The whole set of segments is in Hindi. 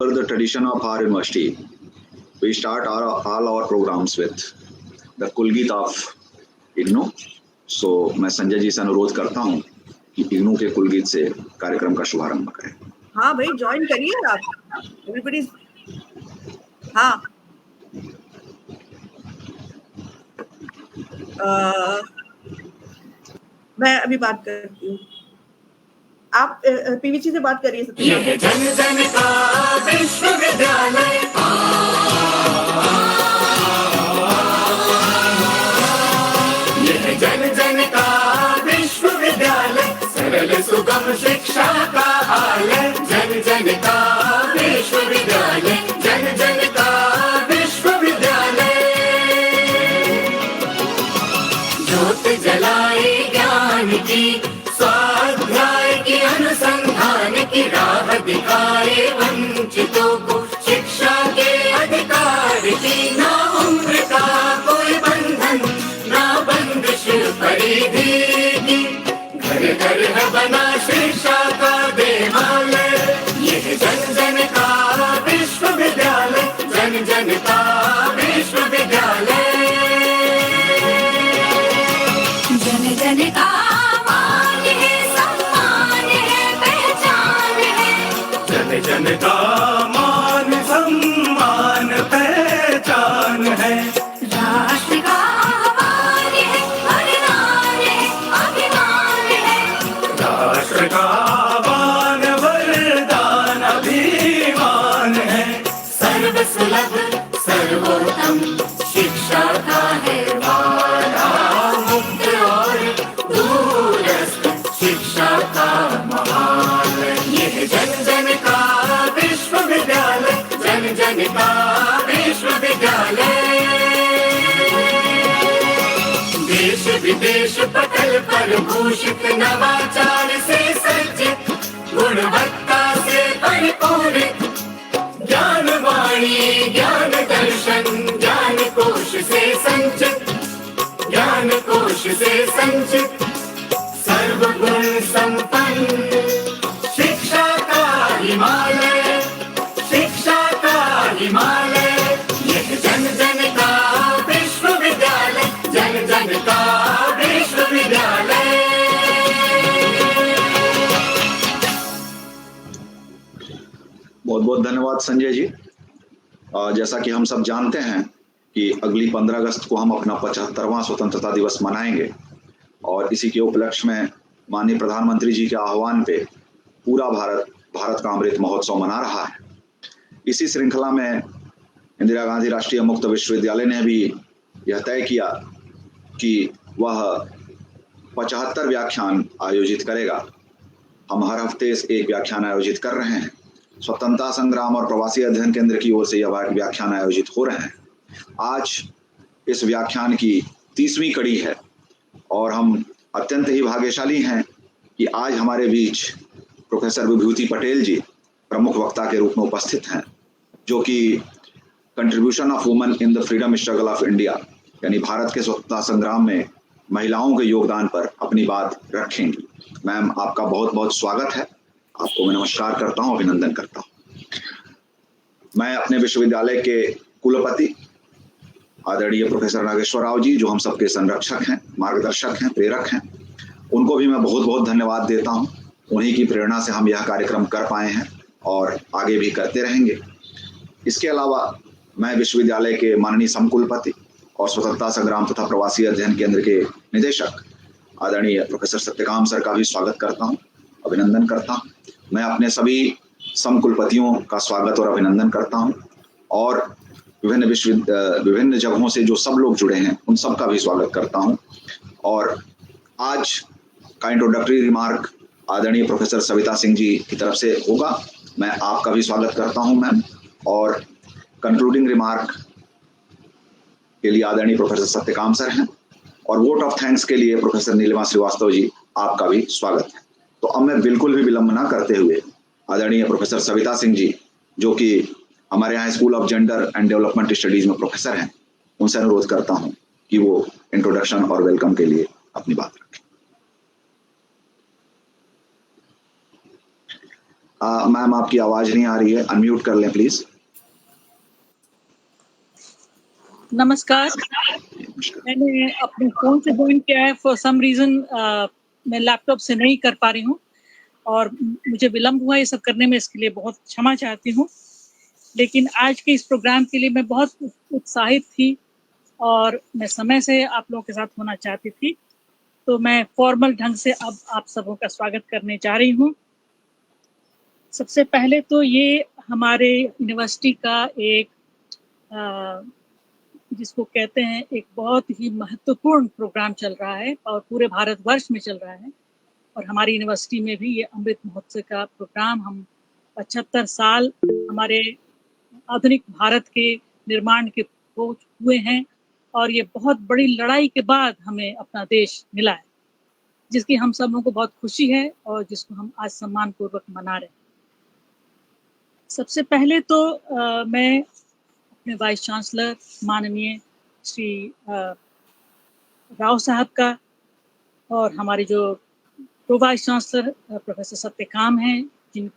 The tradition of our university, we start all our programs with the कुलगीत of IGNOU. So मैं संजय जी से अनुरोध करता हूँ कि इग्नू के कुलगीत से कार्यक्रम का शुभारंभ करें. हाँ भाई, ज्वाइन करिए आप. एवरीबॉडी. हाँ. मैं अभी बात करती हूँ. आप पीवीसी से बात करिए. ये जन जन का विश्वविद्यालय, ये जन जन का विश्वविद्यालय, सरल सुगम शिक्षा का आलय. जन जन का विश्वविद्यालय, जन जन का विश्वविद्यालय. ज्योत जलाए ज्ञान की, स्वाध्याय की, अनुसंधान की राह दिखाए वंचितों को. शिक्षा के अधिकार की ना उम्र का कोई बंधन, ना बंदिश परिधि की. घर घर है बना शिक्षा का देवालय. यह जन जन का विश्वविद्यालय, जन जन का विश्वविद्यालय. जन जन का जन का मान सम्मान पहचान है. राष्ट्र का आह्वान है, वरदान है, अभिमान है. राष्ट्र का आह्वान, वरदान, अभिमान है. सर्वसुलभ सर्वोत्तम शिक्षा का है वादा. मुक्त और दूरस्थ शिक्षा का महालय. यह जन जन का विश्वविद्यालय, जन जन का विश्वविद्यालय. देश विदेश पटल पर भूषित, नवाचार से सज्जित, गुणवत्ता से परिपूरित. ज्ञान वाणी ज्ञान दर्शन, ज्ञान कोश से संचित, ज्ञान कोश से संचित. सर्वगुण संपन्न शिक्षा का हिमालय, शिक्षा का हिमालय. यह जन जन का विश्वविद्यालय, जन जन का विश्वविद्यालय. बहुत बहुत धन्यवाद संजय जी. जैसा कि हम सब जानते हैं कि अगली 15 अगस्त को हम अपना 75वां स्वतंत्रता दिवस मनाएंगे और इसी के उपलक्ष्य में माननीय प्रधानमंत्री जी के आह्वान पे पूरा भारत का अमृत महोत्सव मना रहा है. इसी श्रृंखला में इंदिरा गांधी राष्ट्रीय मुक्त विश्वविद्यालय ने भी यह तय किया कि वह 75 व्याख्यान आयोजित करेगा. हम हर हफ्ते एक व्याख्यान आयोजित कर रहे हैं. स्वतंत्रता संग्राम और प्रवासी अध्ययन केंद्र की ओर से यह व्याख्यान आयोजित हो रहे हैं. आज इस व्याख्यान की 30वीं कड़ी है और हम अत्यंत ही भाग्यशाली हैं कि आज हमारे बीच प्रोफेसर विभूति पटेल जी प्रमुख वक्ता के रूप में उपस्थित हैं, जो कि contribution of women in the freedom struggle of India यानी भारत के स्वतंत्रता संग्राम में महिलाओं के योगदान पर अपनी बात रखेंगी. मैम, आपका बहुत बहुत स्वागत है. आपको मैं नमस्कार करता हूं, अभिनंदन करता हूं. मैं अपने विश्वविद्यालय के कुलपति आदरणीय प्रोफेसर नागेश्वर राव जी, जो हम सबके संरक्षक हैं, मार्गदर्शक हैं, प्रेरक हैं, उनको भी मैं बहुत बहुत धन्यवाद देता हूं. उन्हीं की प्रेरणा से हम यह कार्यक्रम कर पाए हैं और आगे भी करते रहेंगे. इसके अलावा मैं विश्वविद्यालय के माननीय समकुलपति और स्वतंत्रता संग्राम तथा प्रवासी अध्ययन केंद्र के निदेशक आदरणीय प्रोफेसर सत्यकाम सर का भी स्वागत करता हूं, अभिनंदन करता हूं. मैं अपने सभी समकुलपतियों का स्वागत और अभिनंदन करता हूं और विभिन्न जगहों से जो सब लोग जुड़े हैं उन सब का भी स्वागत करता हूं. और आज का इंट्रोडक्टरी रिमार्क आदरणीय प्रोफेसर सविता सिंह जी की तरफ से होगा. मैं आपका भी स्वागत करता हूं मैम. और कंक्लूडिंग रिमार्क के लिए आदरणीय प्रोफेसर सत्यकाम सर हैं और वोट ऑफ थैंक्स के लिए प्रोफेसर नीलिमा श्रीवास्तव जी, आपका भी स्वागत है. तो अब मैं बिल्कुल भी विलंब ना करते हुए आदरणीय प्रोफेसर सविता सिंह जी, जो कि हमारे यहाँ school of gender and development studies में प्रोफेसर हैं, उनसे अनुरोध करता हूं कि वो इंट्रोडक्शन और वेलकम के लिए अपनी बात रखें. मैम आपकी आवाज नहीं आ रही है, अनम्यूट कर लें प्लीज। नमस्कार। मैंने अपने फोन से ज्वाइन किया है, फॉर सम रीजन मैं लैपटॉप से नहीं कर पा रही हूँ और मुझे विलम्ब हुआ ये सब करने में, इसके लिए बहुत क्षमा चाहती हूँ। लेकिन आज के इस प्रोग्राम के लिए मैं बहुत उत्साहित थी और मैं समय से आप लोगों के साथ होना चाहती थी, तो मैं फॉर्मल ढंग से अब आप सबों का स्वागत करने जा रही हूँ। सबसे पहले तो ये हमारे यूनिवर्सिटी का एक जिसको कहते हैं एक बहुत ही महत्वपूर्ण प्रोग्राम चल रहा है और पूरे भारतवर्ष में चल रहा है। और हमारी यूनिवर्सिटी में भी ये अमृत महोत्सव का प्रोग्राम, हम 75 साल हमारे आधुनिक भारत के निर्माण के हुए हैं और ये बहुत बड़ी लड़ाई के बाद हमें अपना देश मिला है, जिसकी हम सब लोगों को बहुत खुशी है और जिसको हम आज सम्मान पूर्वक मना रहे हैं। सबसे पहले तो मैं अपने वाइस चांसलर माननीय श्री राव साहब का और हमारे जो pro vice chancellor professor Satyakam हैं, जिन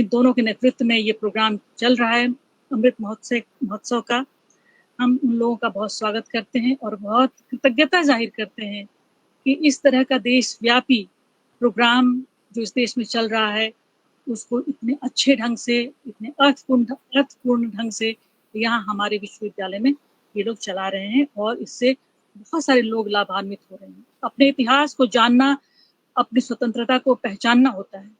दोनों के नेतृत्व में ये प्रोग्राम चल रहा है अमृत महोत्सव का, हम उन लोगों का बहुत स्वागत करते हैं और बहुत कृतज्ञता जाहिर करते हैं कि इस तरह का देशव्यापी प्रोग्राम जो इस देश में चल रहा है उसको इतने अच्छे ढंग से, इतने अर्थपूर्ण ढंग से यहाँ हमारे विश्वविद्यालय में ये लोग चला रहे हैं और इससे बहुत सारे लोग लाभान्वित हो रहे हैं। अपने इतिहास को जानना, अपनी स्वतंत्रता को पहचानना होता है।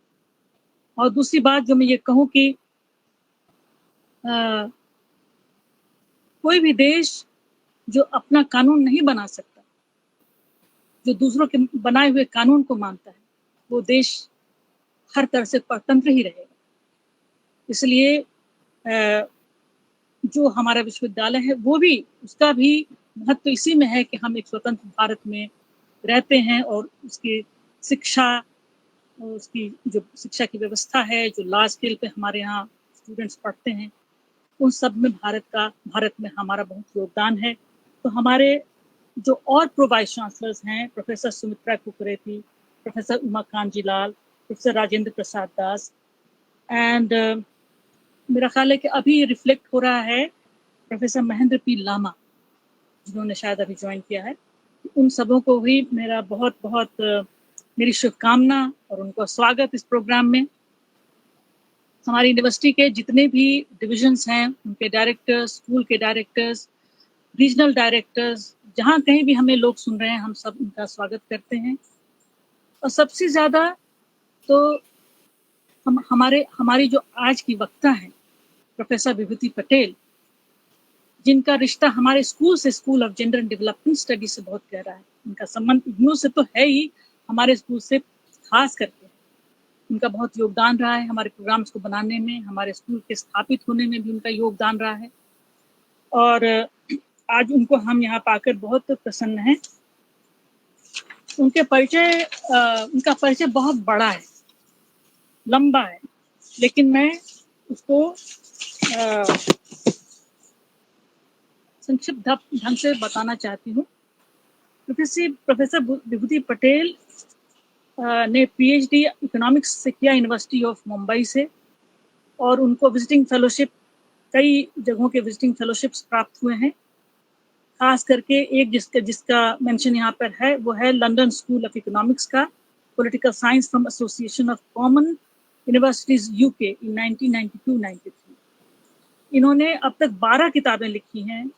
और दूसरी बात जो मैं ये कहूँ कि कोई भी देश जो अपना कानून नहीं बना सकता, जो दूसरों के बनाए हुए कानून को मानता है, वो देश हर तरह से परतंत्र ही रहेगा। इसलिए जो हमारा विश्वविद्यालय है वो भी, उसका भी महत्व इसी में है कि हम एक स्वतंत्र भारत में रहते हैं और उसकी शिक्षा, उसकी जो शिक्षा की व्यवस्था है, जो लार्ज स्केल पे हमारे यहाँ स्टूडेंट्स पढ़ते हैं, उन सब में भारत में हमारा बहुत योगदान है। तो हमारे जो और प्रो वाइस चांसलर्स हैं, professor Sumitra Kukreti, professor Umakant ji Lal, professor Rajendra Prasad Das and मेरा ख्याल है कि अभी रिफ्लेक्ट हो रहा है प्रोफेसर महेंद्र पी लामा, जिन्होंने शायद अभी ज्वाइन किया है। उन सबों को भी मेरा बहुत बहुत मेरी शुभकामना और उनको स्वागत इस प्रोग्राम में। हमारी यूनिवर्सिटी के जितने भी डिविजन्स हैं, उनके डायरेक्टर्स, स्कूल के डायरेक्टर्स, रीजनल डायरेक्टर्स, जहाँ कहीं भी हमें लोग सुन रहे हैं, हम सब उनका स्वागत करते हैं। और सबसे ज़्यादा तो हमारी जो आज की वक्ता हैं प्रोफेसर विभूति पटेल, जिनका रिश्ता हमारे स्कूल से, school of gender and development study से बहुत गहरा है। उनका संबंध इग्नू से तो है ही, हमारे स्कूल से खास करके उनका बहुत योगदान रहा है हमारे प्रोग्राम्स को बनाने में, हमारे स्कूल के स्थापित होने में भी उनका योगदान रहा है और आज उनको हम यहाँ पाकर बहुत प्रसन्न हैं। उनका परिचय बहुत बड़ा है, लंबा है, लेकिन मैं उसको संक्षिप्त ढंग से बताना चाहती हूँ। प्रोफेसर विभूति पटेल ने पीएचडी इकोनॉमिक्स से किया यूनिवर्सिटी ऑफ मुंबई से और उनको विजिटिंग फेलोशिप, कई जगहों के विजिटिंग फेलोशिप्स प्राप्त हुए हैं। खास करके एक जिसका मेंशन यहाँ पर है वो है लंदन स्कूल ऑफ इकोनॉमिक्स का, political science from association of common universities UK in 1992-93। इन्होंने अब तक 12 किताबें लिखी हैं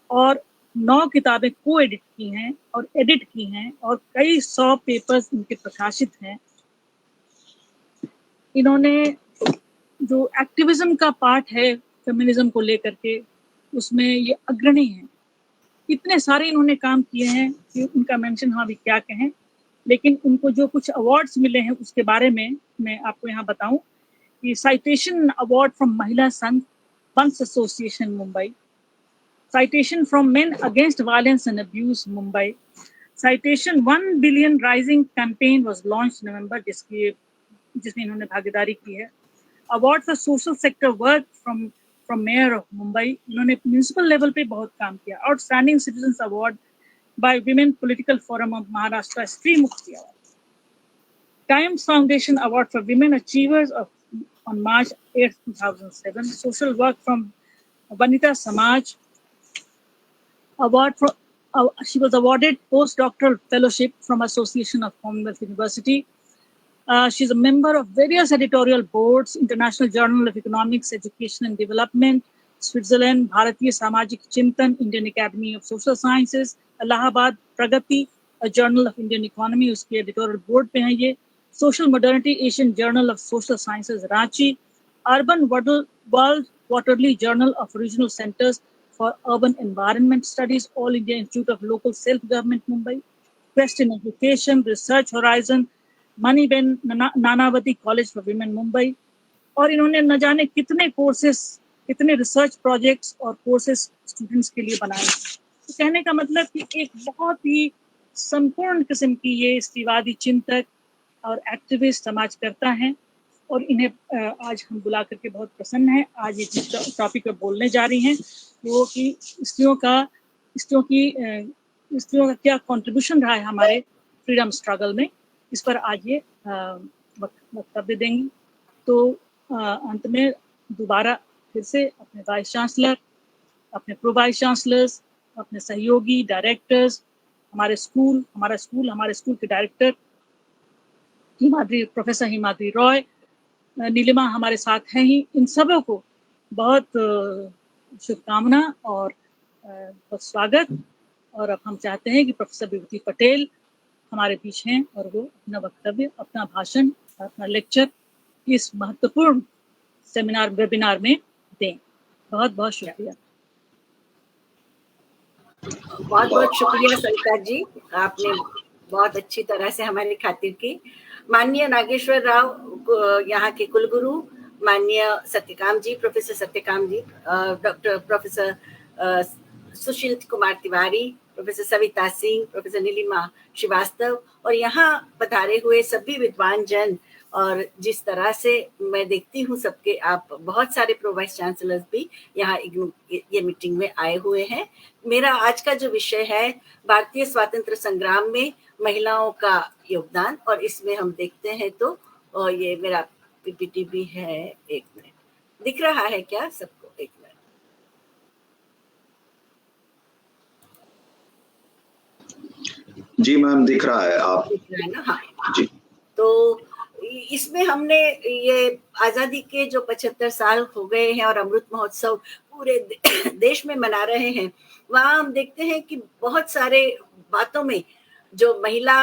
और 9 किताबें को एडिट की हैं और एडिट की हैं और कई 100 पेपर्स इनके प्रकाशित हैं। इन्होंने जो एक्टिविज्म का पार्ट है फेमिनिज्म को लेकर के, उसमें ये अग्रणी हैं। इतने सारे इन्होंने काम किए हैं कि उनका मेंशन हम अभी क्या कहें, लेकिन उनको जो कुछ अवार्ड्स मिले हैं उसके बारे में मैं आपको यहाँ बताऊं कि citation award from Mahila Sangh वंस association Mumbai, citation from Men Against Violence and Abuse Mumbai, citation 1 billion rising campaign was launched November जिसमें इन्होंने भागीदारी की है। Award for social sector work from mayor of Mumbai, इन्होंने म्यूनिसिपल लेवल पे बहुत काम किया। Outstanding citizens award bye women political forum of Maharashtra, स्त्री मुक्ति award. Times Foundation Award for Women Achievers on March 8, 2007. Social work from Vanita Samaj Award for she was awarded postdoctoral fellowship from Association of Commonwealth University. She's a member of various editorial boards: International Journal of Economics, Education and Development, Switzerland, Bharatiya Samajik Chintan, Indian Academy of Social Sciences, Allahabad Pragati, a Journal of Indian Economy, उसके editorial board पे हैं ये. Social Modernity, Asian Journal of Social Sciences, Ranchi, Urban World Quarterly Journal of Regional Centers for Urban Environment Studies, All India Institute of Local Self-Government, Mumbai, Quest in Education, Research Horizon, Maniben Nanavati College for Women, Mumbai. और इन्होंने न जाने कितने कोर्सेस, कितने रिसर्च प्रोजेक्ट्स और कोर्सेस स्टूडेंट्स के लिए बनाए. तो कहने का मतलब कि एक बहुत ही संपूर्ण किस्म की ये स्त्रीवादी चिंतक और एक्टिविस्ट समाज करता है, और इन्हें आज हम बुला करके बहुत प्रसन्न हैं. आज ये जिस टॉपिक पर बोलने जा रही हैं वो कि स्त्रियों का क्या कंट्रीब्यूशन रहा है हमारे फ्रीडम स्ट्रगल में, इस पर आज ये वक्तव्य देंगी. तो अंत में दोबारा फिर से अपने वाइस चांसलर, अपने प्रो वाइस चांसलर्स, अपने सहयोगी डायरेक्टर्स, हमारे स्कूल के डायरेक्टर प्रोफेसर हिमाद्री रॉय, नीलिमा हमारे साथ हैं ही, इन सबों को बहुत शुभकामना और बहुत स्वागत. और अब हम चाहते हैं कि प्रोफेसर विभूति पटेल हमारे बीच हैं और वो अपना वक्तव्य, अपना भाषण, अपना लेक्चर इस महत्वपूर्ण वेबिनार में दें. बहुत बहुत शुक्रिया. बहुत बहुत शुक्रिया सविता जी, आपने बहुत अच्छी तरह से हमारी खातिर की. माननीय नागेश्वर राव यहाँ के कुलगुरु, माननीय सत्यकाम जी, प्रोफेसर सत्यकाम जी, doctor professor Sushil Kumar Tiwari, professor Savita Singh, professor Neelima Srivastava, और यहाँ पधारे हुए सभी विद्वान जन, और जिस तरह से मैं देखती हूँ सबके, आप बहुत सारे प्रो वाइस चांसलर्स भी यहाँ ये मीटिंग में आए हुए हैं. मेरा आज का जो विषय है भारतीय स्वातंत्र संग्राम में महिलाओं का योगदान, और इसमें हम देखते हैं तो ये मेरा पीपीटी भी है. एक मिनट, दिख रहा है क्या सबको? एक मिनट. जी मैम, दिख रहा है. आप दिख रहा है ना? हाँ जी. तो इसमें हमने ये आजादी के जो 75 साल हो गए हैं और अमृत महोत्सव पूरे देश में मना रहे हैं, वहाँ हम देखते हैं कि बहुत सारे बातों में जो महिला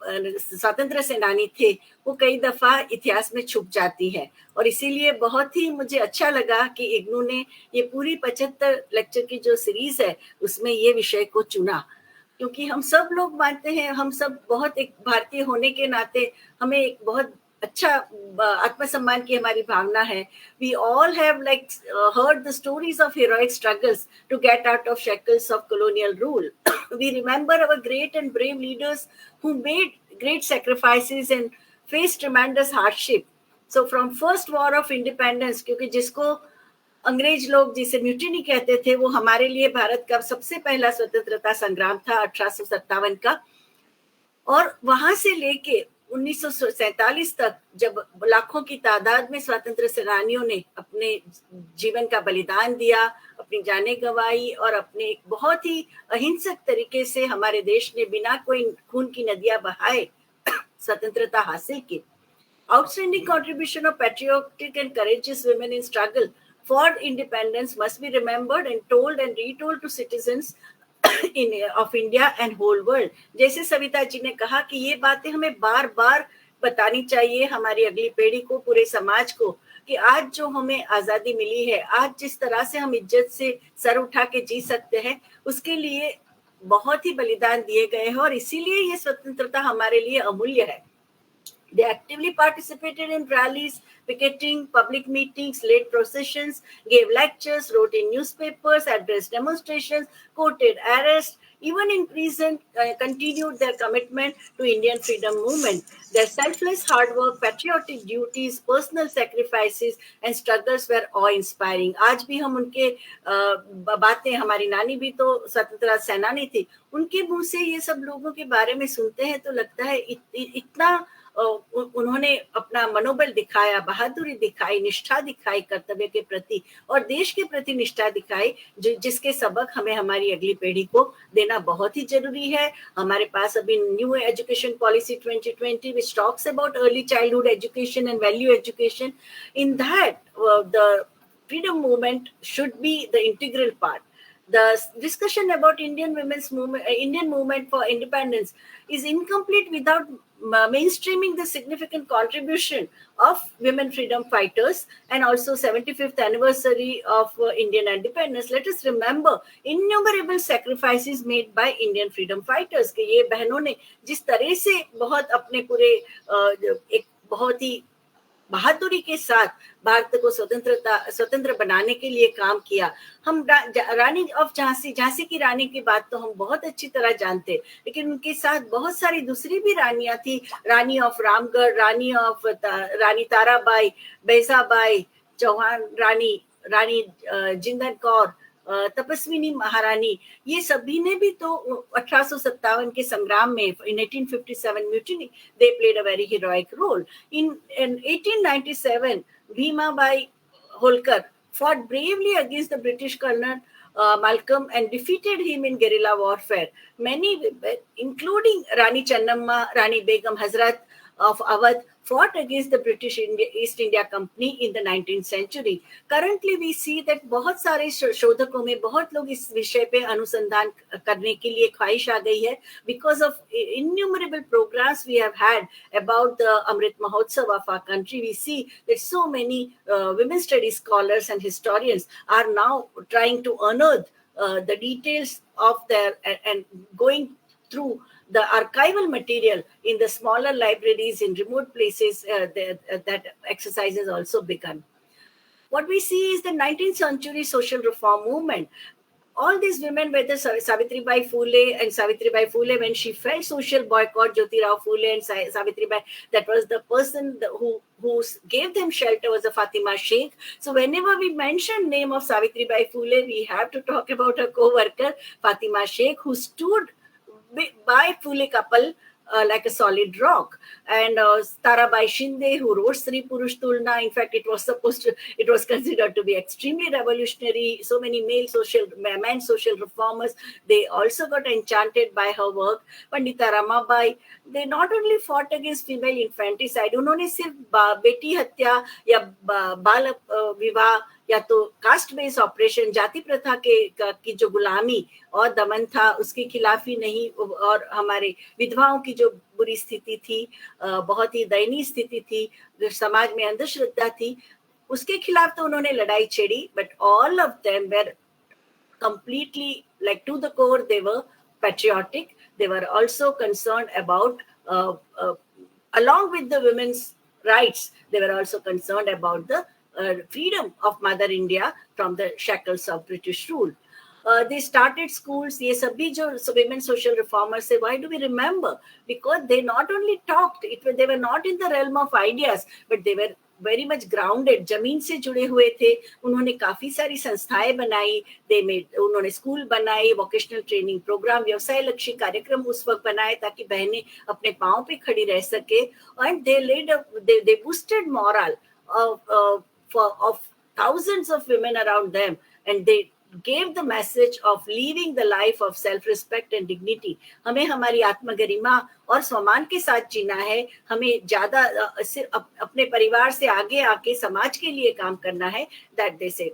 स्वतंत्र सेनानी थे वो कई दफा इतिहास में छुप जाती है. और इसीलिए बहुत ही मुझे अच्छा लगा कि इग्नू ने ये पूरी 75 लेक्चर की जो सीरीज है उसमें ये विषय को चुना, क्योंकि हम सब लोग मानते हैं, हम सब बहुत, एक भारतीय होने के नाते हमें एक बहुत अच्छा आत्मसम्मान की हमारी भावना है. We all have heard the stories of heroic struggles to get out of shackles of colonial rule. We remember our great and brave leaders who made great sacrifices and faced tremendous hardship. So from first war of independence, क्योंकि जिसको अंग्रेज लोग जिसे म्यूटिनी कहते थे, वो हमारे लिए भारत का सबसे पहला स्वतंत्रता संग्राम था 1857 का. और वहां से लेके 1947 तक, जब लाखों की तादाद में स्वतंत्र सेनानियों ने अपने जीवन का बलिदान दिया, अपनी जानें गंवाई और अपने एक बहुत ही अहिंसक तरीके से हमारे देश ने बिना कोई खून की नदियां बहाए स्वतंत्रता हासिल की. Outstanding contribution of patriotic and courageous women in struggle for independence must be remembered and told and retold to citizens of India and whole world. जैसे सविता जी ने कहा कि ये बातें हमें बार बार बतानी चाहिए हमारी अगली पीढ़ी को, पूरे समाज को, कि आज जो हमें आजादी मिली है, आज जिस तरह से हम इज्जत से सर उठा के जी सकते हैं, उसके लिए बहुत ही बलिदान दिए गए हैं और इसीलिए ये स्वतंत्रता हमारे लिए अमूल्य है. They actively participated in rallies, picketing, public meetings, led processions, gave lectures, wrote in newspapers, addressed demonstrations, courted arrest, even in prison, continued their commitment to Indian freedom movement. Their selfless hard work, patriotic duties, personal sacrifices and struggles were awe-inspiring. आज भी हम उनके बातें, हमारी नानी भी तो स्वतंत्रता सेनानी थी, उनके मुंह से ये सब लोगों के बारे में सुनते हैं तो लगता है इतना उन्होंने अपना मनोबल दिखाया, बहादुरी दिखाई, निष्ठा दिखाई कर्तव्य के प्रति और देश के प्रति निष्ठा दिखाई, जिसके सबक हमें हमारी अगली पीढ़ी को देना बहुत ही जरूरी है। हमारे पास अभी new education policy 2020 which talks about early childhood education and value education. In that, the freedom movement should be the integral part. The discussion about Indian movement for independence is incomplete without mainstreaming the significant contribution of women freedom fighters and also 75th anniversary of Indian independence. Let us remember innumerable sacrifices made by Indian freedom fighters कि ये बहनों ने जिस तरह से बहुत अपने पूरे एक बहुत ही बहादुरी के साथ भारत को स्वतंत्र बनाने के लिए काम किया। हम रानी ऑफ झांसी की रानी की बात तो हम बहुत अच्छी तरह जानते, लेकिन उनके साथ बहुत सारी दूसरी भी रानियां थी। रानी ऑफ रामगढ़, रानी ताराबाई, बैसाबाई चौहान, रानी जिंदन कौर, तपस्विनी महारानी, ये सभी ने भी तो 1857 के संग्राम में in 1857 mutiny they played a very heroic role. In 1897 Bhimabai Holkar fought bravely against the British Colonel Malcolm and defeated him in guerrilla warfare. Many women, including Rani Channamma, Rani Begum Hazrat of Awadh, fought against the British East India Company in the 19th century. Currently, we see that बहुत सारे शोधकों में बहुत लोग इस विषय पे अनुसंधान करने के लिए ख्वाहिश आ गई है because of innumerable programs we have had about the Amrit Mahotsav of our country. We see that so many women studies scholars and historians are now trying to unearth the details of their and going through the archival material in the smaller libraries in remote places. That exercise has also begun. What we see is the 19th century social reform movement. All these women, whether Savitribai Phule and Savitribai Phule, when she felt social boycott, Jyotirao Phule and Savitribai, that was the person who gave them shelter was a Fatima Sheikh. So whenever we mention name of Savitribai Phule, we have to talk about her co-worker Fatima Sheikh, who stood by Phule couple like a solid rock, and Tarabai Shinde, who wrote Sri Purush Tulna. In fact, it was considered to be extremely revolutionary. So many men social reformers, they also got enchanted by her work. Pandita Ramabai, they not only fought against female infanticide, उन्होंने सिर्फ बेटी हत्या या बाल विवाह या तो कास्ट बेस्ड ऑपरेशन, जाति प्रथा की जो गुलामी और दमन था उसके खिलाफ ही नहीं, और हमारे विधवाओं की जो बुरी स्थिति थी, बहुत ही दयनीय स्थिति थी, जो समाज में अंधश्रद्धा थी, उसके खिलाफ तो उन्होंने लड़ाई छेड़ी. But all of them were completely, like to the core, they were patriotic. They were also concerned about along with the women's rights, they were also concerned about the freedom of Mother India from the shackles of British rule. They started schools. ये सभी जो women social reformers say, why do we remember? Because they not only talked, they were not in the realm of ideas, but they were very much grounded, जमीन से जुड़े हुए थे. उन्होंने काफी सारी संस्थाएं बनाई, उन्होंने स्कूल बनाई, वोकेशनल ट्रेनिंग प्रोग्राम, व्यवसाय लक्ष्य कार्यक्रम उस वक्त बनाए ताकि बहनें अपने पांव पे खड़ी रह सके. And they boosted morale of thousands of women around them, and they gave the message of living the life of self-respect and dignity. हमें हमारी आत्मगरिमा और सम्मान के साथ जीना है. हमें ज्यादा सिर्फ अपने परिवार से आगे आके समाज के लिए काम करना है. That they said.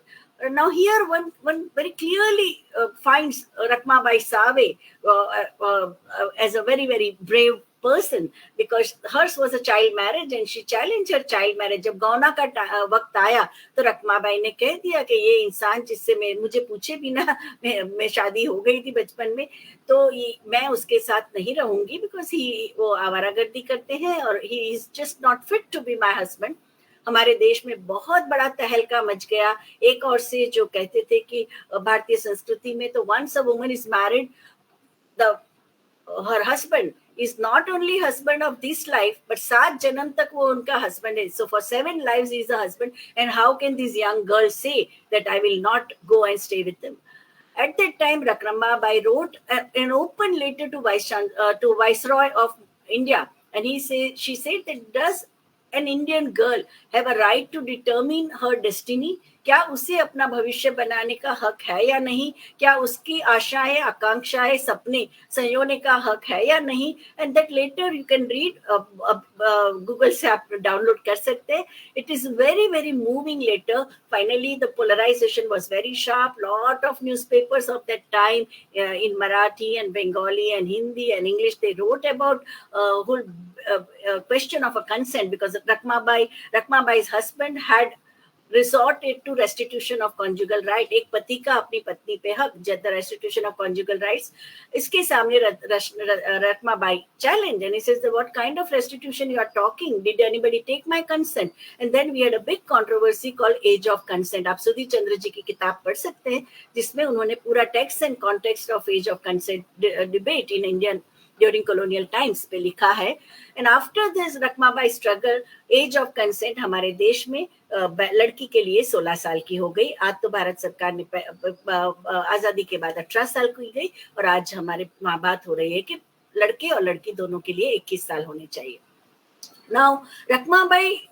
Now here one very clearly finds Rakhmabai Save as a very, very brave person, because hers was a child marriage and she challenged her child marriage. जब गौना का वक्त आया तो रखमाबाई ने कह दिया कि ये इंसान जिससे मुझे पूछे बिना मैं शादी हो गई थी बचपन में, तो मैं उसके साथ नहीं रहूंगी, because वो आवारागर्दी करते हैं और he is just not fit to be my husband. हमारे देश में बहुत बड़ा तहलका मच गया एक और से, जो कहते थे कि भारतीय संस्कृति में तो once a woman is married, her husband is not only husband of this life, but 7 जन्म तक वो उनका husband है. So for 7 lives he is a husband. And how can these young girls say that I will not go and stay with them? At that time, Rakhmabai wrote an open letter to Viceroy of India, And she said that does an Indian girl have a right to determine her destiny? क्या उसे अपना भविष्य बनाने का हक है या नहीं? क्या उसकी आशाएं, आकांक्षाएं, सपने संयोने का हक है या नहीं? And that later you can read, Google से आप डाउनलोड कर सकते हैं. It is very, very moving letter. Finally, the polarization was very sharp. Lot of newspapers of that time in Marathi and Bengali and Hindi and English, they wrote about whole question of a consent, because Rakhmabai's husband had resorted to restitution of conjugal right. एक पति का अपनी पत्नी पे हक, the restitution of conjugal rights. इसके सामने Rakhmabai challenged, and he says that what kind of restitution you are talking? Did anybody take my consent? And then we had a big controversy called Age of Consent. आप सुधी चंद्र जी की किताब पढ़ सकते हैं, जिसमें उन्होंने पूरा text and context of Age of Consent debate in Indian during colonial times पे लिखा है. And after this Rakhmabai struggle, age of consent हमारे देश में लड़की के लिए 16 साल की हो गई. आज तो भारत सरकार ने आजादी के बाद 18 साल की गई, और आज हमारे बात हो रही है कि लड़के और लड़की दोनों के लिए 21 साल होने चाहिए. Now Rakhmabai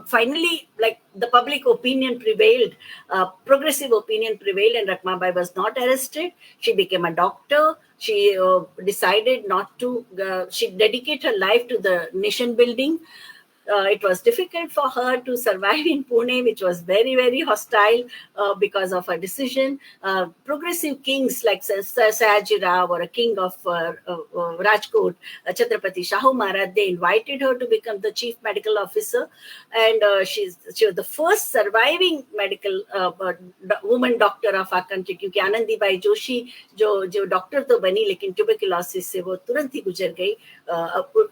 finally, like, the public opinion prevailed, progressive opinion prevailed, and Rakhmabai was not arrested. She became a doctor. She decided not to, she dedicated her life to the nation building. It was difficult for her to survive in Pune, which was very, very hostile because of her decision. Progressive kings like Sir Sayaji Rao, or a king of Rajkot, Chhatrapati Shahu Maharaj, they invited her to become the chief medical officer. And she was the first surviving medical woman doctor of our country, क्योंकि आनंदी बाई जोशी जो डॉक्टर तो बनी, लेकिन ट्यूबरकुलोसिस से वो तुरंत ही गुजर गई,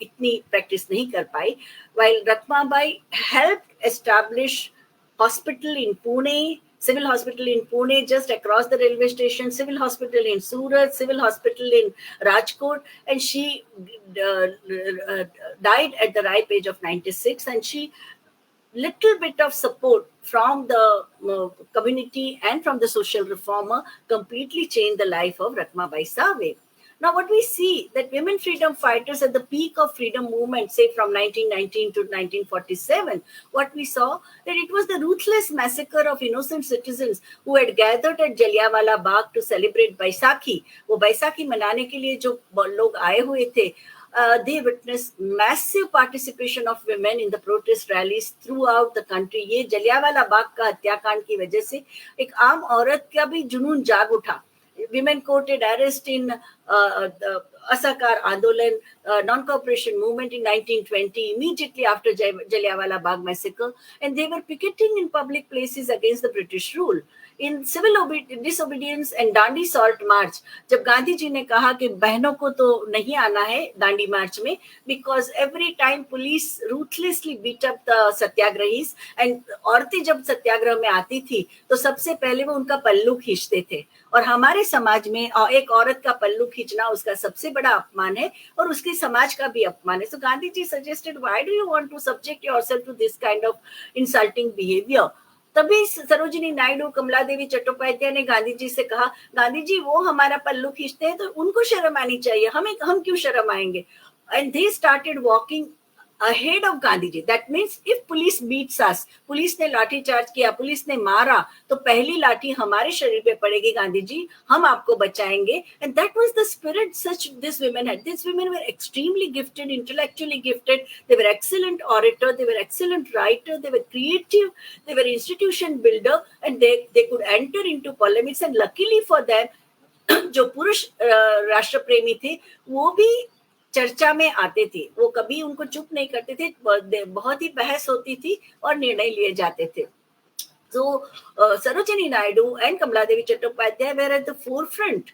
इतनी प्रैक्टिस नहीं कर पाई. While Rakhmabai helped establish hospital in Pune, civil hospital in Pune just across the railway station, civil hospital in Surat, civil hospital in Rajkot, and she died at the ripe age of 96, and she little bit of support from the community and from the social reformer completely changed the life of Rakhmabai Save. Now, what we see that women freedom fighters at the peak of freedom movement, say from 1919 to 1947, what we saw that it was the ruthless massacre of innocent citizens who had gathered at Jallianwala Bagh to celebrate Baisakhi. वो बैसाखी मनाने के लिए जो लोग आए हुए थे, they witnessed massive participation of women in the protest rallies throughout the country. ये जलियांवाला बाग का हत्याकांड की वजह से एक आम औरत का भी जुनून जाग उठा. Women courted arrest in Asakar Andolan, non-cooperation movement in 1920, immediately after Jallianwala Bagh massacre, and they were picketing in public places against the British rule. In civil disobedience and Dandi Salt March, जब गांधी जी ने कहा कि बहनों को तो नहीं आना है दांडी मार्च में, because every time police ruthlessly beat up the satyagrahis, and औरतें जब सत्याग्रह में आती थी तो सबसे पहले वो उनका पल्लू खींचते थे, और हमारे समाज में एक औरत का पल्लू खींचना उसका सबसे बड़ा अपमान है और उसके समाज का भी अपमान है. So Gandhi ji suggested, why do you want to subject yourself to this kind of insulting behavior? तभी सरोजिनी नायडू, कमला देवी चट्टोपाध्याय ने गांधी जी से कहा, गांधी जी वो हमारा पल्लू खींचते हैं तो उनको शर्म आनी चाहिए, हम क्यों शर्म आएंगे? And they started walking ahead of Gandhi ji. That means if police beats us, police ने लाठी चार्ज किया, पुलिस ने मारा, तो पहली लाठी हमारे शरीर पे पड़ेगी गांधी जी, हम आपको बचाएंगे. And that was the spirit such these women had. These women were extremely gifted, intellectually gifted. They were excellent orator, they were excellent writer, they were creative, they were institution builder, and they could enter into polemics. And luckily for them, जो पुरुष राष्ट्र प्रेमी थे वो भी चर्चा में आते थे, वो कभी उनको चुप नहीं करते थे, बहुत ही बहस होती थी और निर्णय लिए जाते थे. So Sarojini Naidu and Kamala Devi Chattopadhyay were at the forefront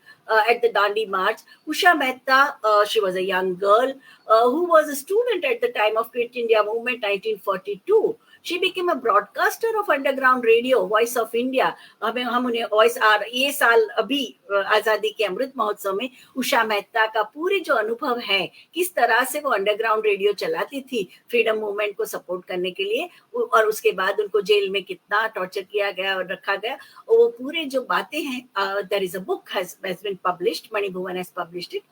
at the Dandi March. Usha Mehta, she was a young girl who was a student at the time of Quit India movement 1942. She became a broadcaster of underground radio voice of India. हम उन्हें वॉइस ये साल अभी आजादी के अमृत महोत्सव में उषा मेहता का पूरे जो अनुभव है, किस तरह से वो अंडरग्राउंड रेडियो चलाती थी फ्रीडम मूवमेंट को सपोर्ट करने के लिए, और उसके बाद उनको जेल में कितना टॉर्चर किया गया और रखा गया, वो पूरे जो बातें हैं, there is a book has been published, Mani Bhavan has published it.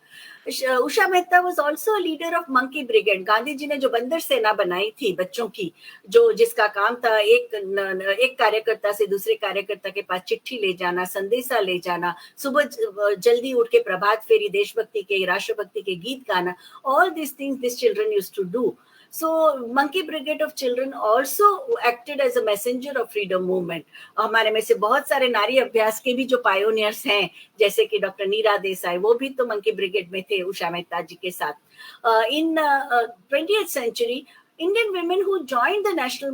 Usha Mehta was also leader of monkey brigade. Gandhi ji ने जो बंदर सेना बनाई थी बच्चों की, जो जिसका काम था एक कार्यकर्ता से दूसरे कार्यकर्ता के पास चिट्ठी ले जाना, संदेशा ले जाना, सुबह जल्दी उठ के प्रभात फेरी, देशभक्ति के, राष्ट्रभक्ति के गीत गाना, all these things these children used to do. So Monkey Brigade of Children also acted as a messenger of freedom movement. हमारे में से बहुत सारे नारी अभ्यास के भी जो पायोनियर्स हैं, जैसे कि डॉक्टर नीरा देसाई, वो भी तो मंकी ब्रिगेड में थे उषा मेहता जी के साथ। In 20th century, Indian women who joined the national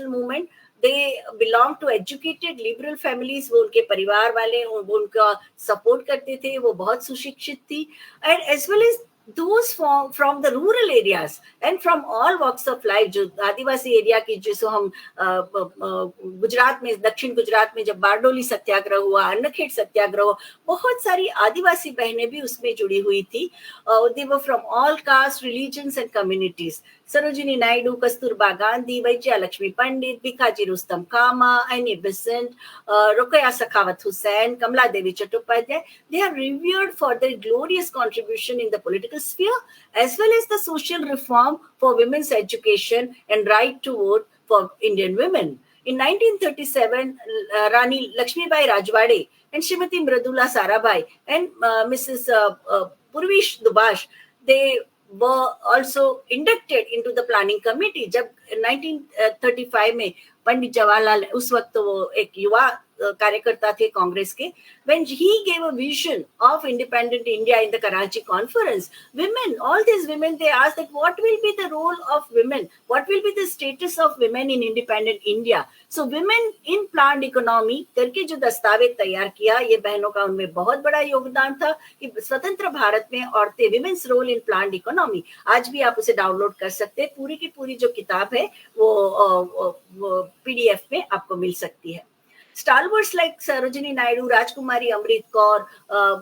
movement, they belong to educated liberal families. वो उनके परिवार वाले वो उनका सपोर्ट करते थे, वो बहुत सुशिक्षित थी, and as well as those from the rural areas and from all walks of life। जो आदिवासी एरिया की, जिसको हम गुजरात में, दक्षिण गुजरात में जब बारडोली सत्याग्रह हुआ, अन्नखेड़ सत्याग्रह हुआ, बहुत सारी आदिवासी बहनें भी उसमें जुड़ी हुई थी। they were from all caste, religions and communities। Sarojini Naidu, Kasturba Gandhi, Vijaya Lakshmi Pandit, Bhikaji Rustom Cama, Annie Besant, Rokeya Sakhawat Hussain, Kamala Devi Chattopadhyay, they are revered for their glorious contribution in the political sphere as well as the social reform for women's education and right to vote for Indian women. In 1937, Rani Lakshmibai Rajwade and Srimati Mridula Sarabhai and Mrs. Purvish Dubash, they were also inducted into the planning committee। जब 1935 में पंडित जवाहरलाल, उस वक्त वो एक युवा कार्यकर्ता थे कांग्रेस के, when he gave a vision of independent India in the Karachi conference, women, all these women, they asked that what will be the role of women, what will be the status of women in independent India। So women in planned economy करके जो दस्तावेज तैयार किया, ये बहनों का उनमें बहुत बड़ा योगदान था कि स्वतंत्र भारत में औरतें, women's role in planned economy. आज भी आप उसे डाउनलोड कर सकते हैं, पूरी की पूरी जो किताब है वो PDF में आपको मिल सकती है। Stalwarts like Sarojini Naidu, Rajkumari Amrit Kaur,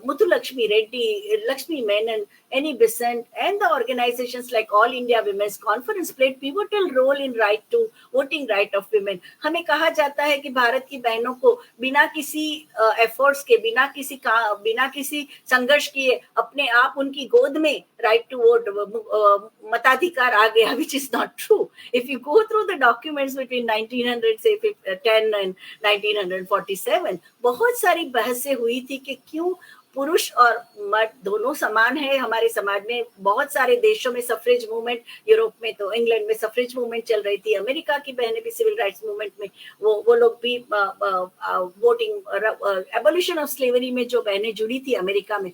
Muthulakshmi Reddy, Lakshmi Menon, Annie Besant, and the organizations like All India Women's Conference played pivotal role in voting right of women। हमें कहा जाता है कि भारत की बहनों को बिना किसी एफर्ट्स के, बिना किसी संघर्ष किए अपने आप उनकी गोद में right to vote, मताधिकार आ गया, which is not true। If you go through the documents between 1910 and 1947, बहुत सारी बहसें हुई थी कि क्यों पुरुष और मर्द दोनों समान है हमारे समाज में। बहुत सारे देशों में सफरेज मूवमेंट, यूरोप में तो इंग्लैंड में सफरेज मूवमेंट चल रही थी, अमेरिका की बहनें भी सिविल राइट्स मूवमेंट में, वो लोग भी वोटिंग, एबोलिशन ऑफ स्लेवरी में जो बहनें जुड़ी थी अमेरिका में,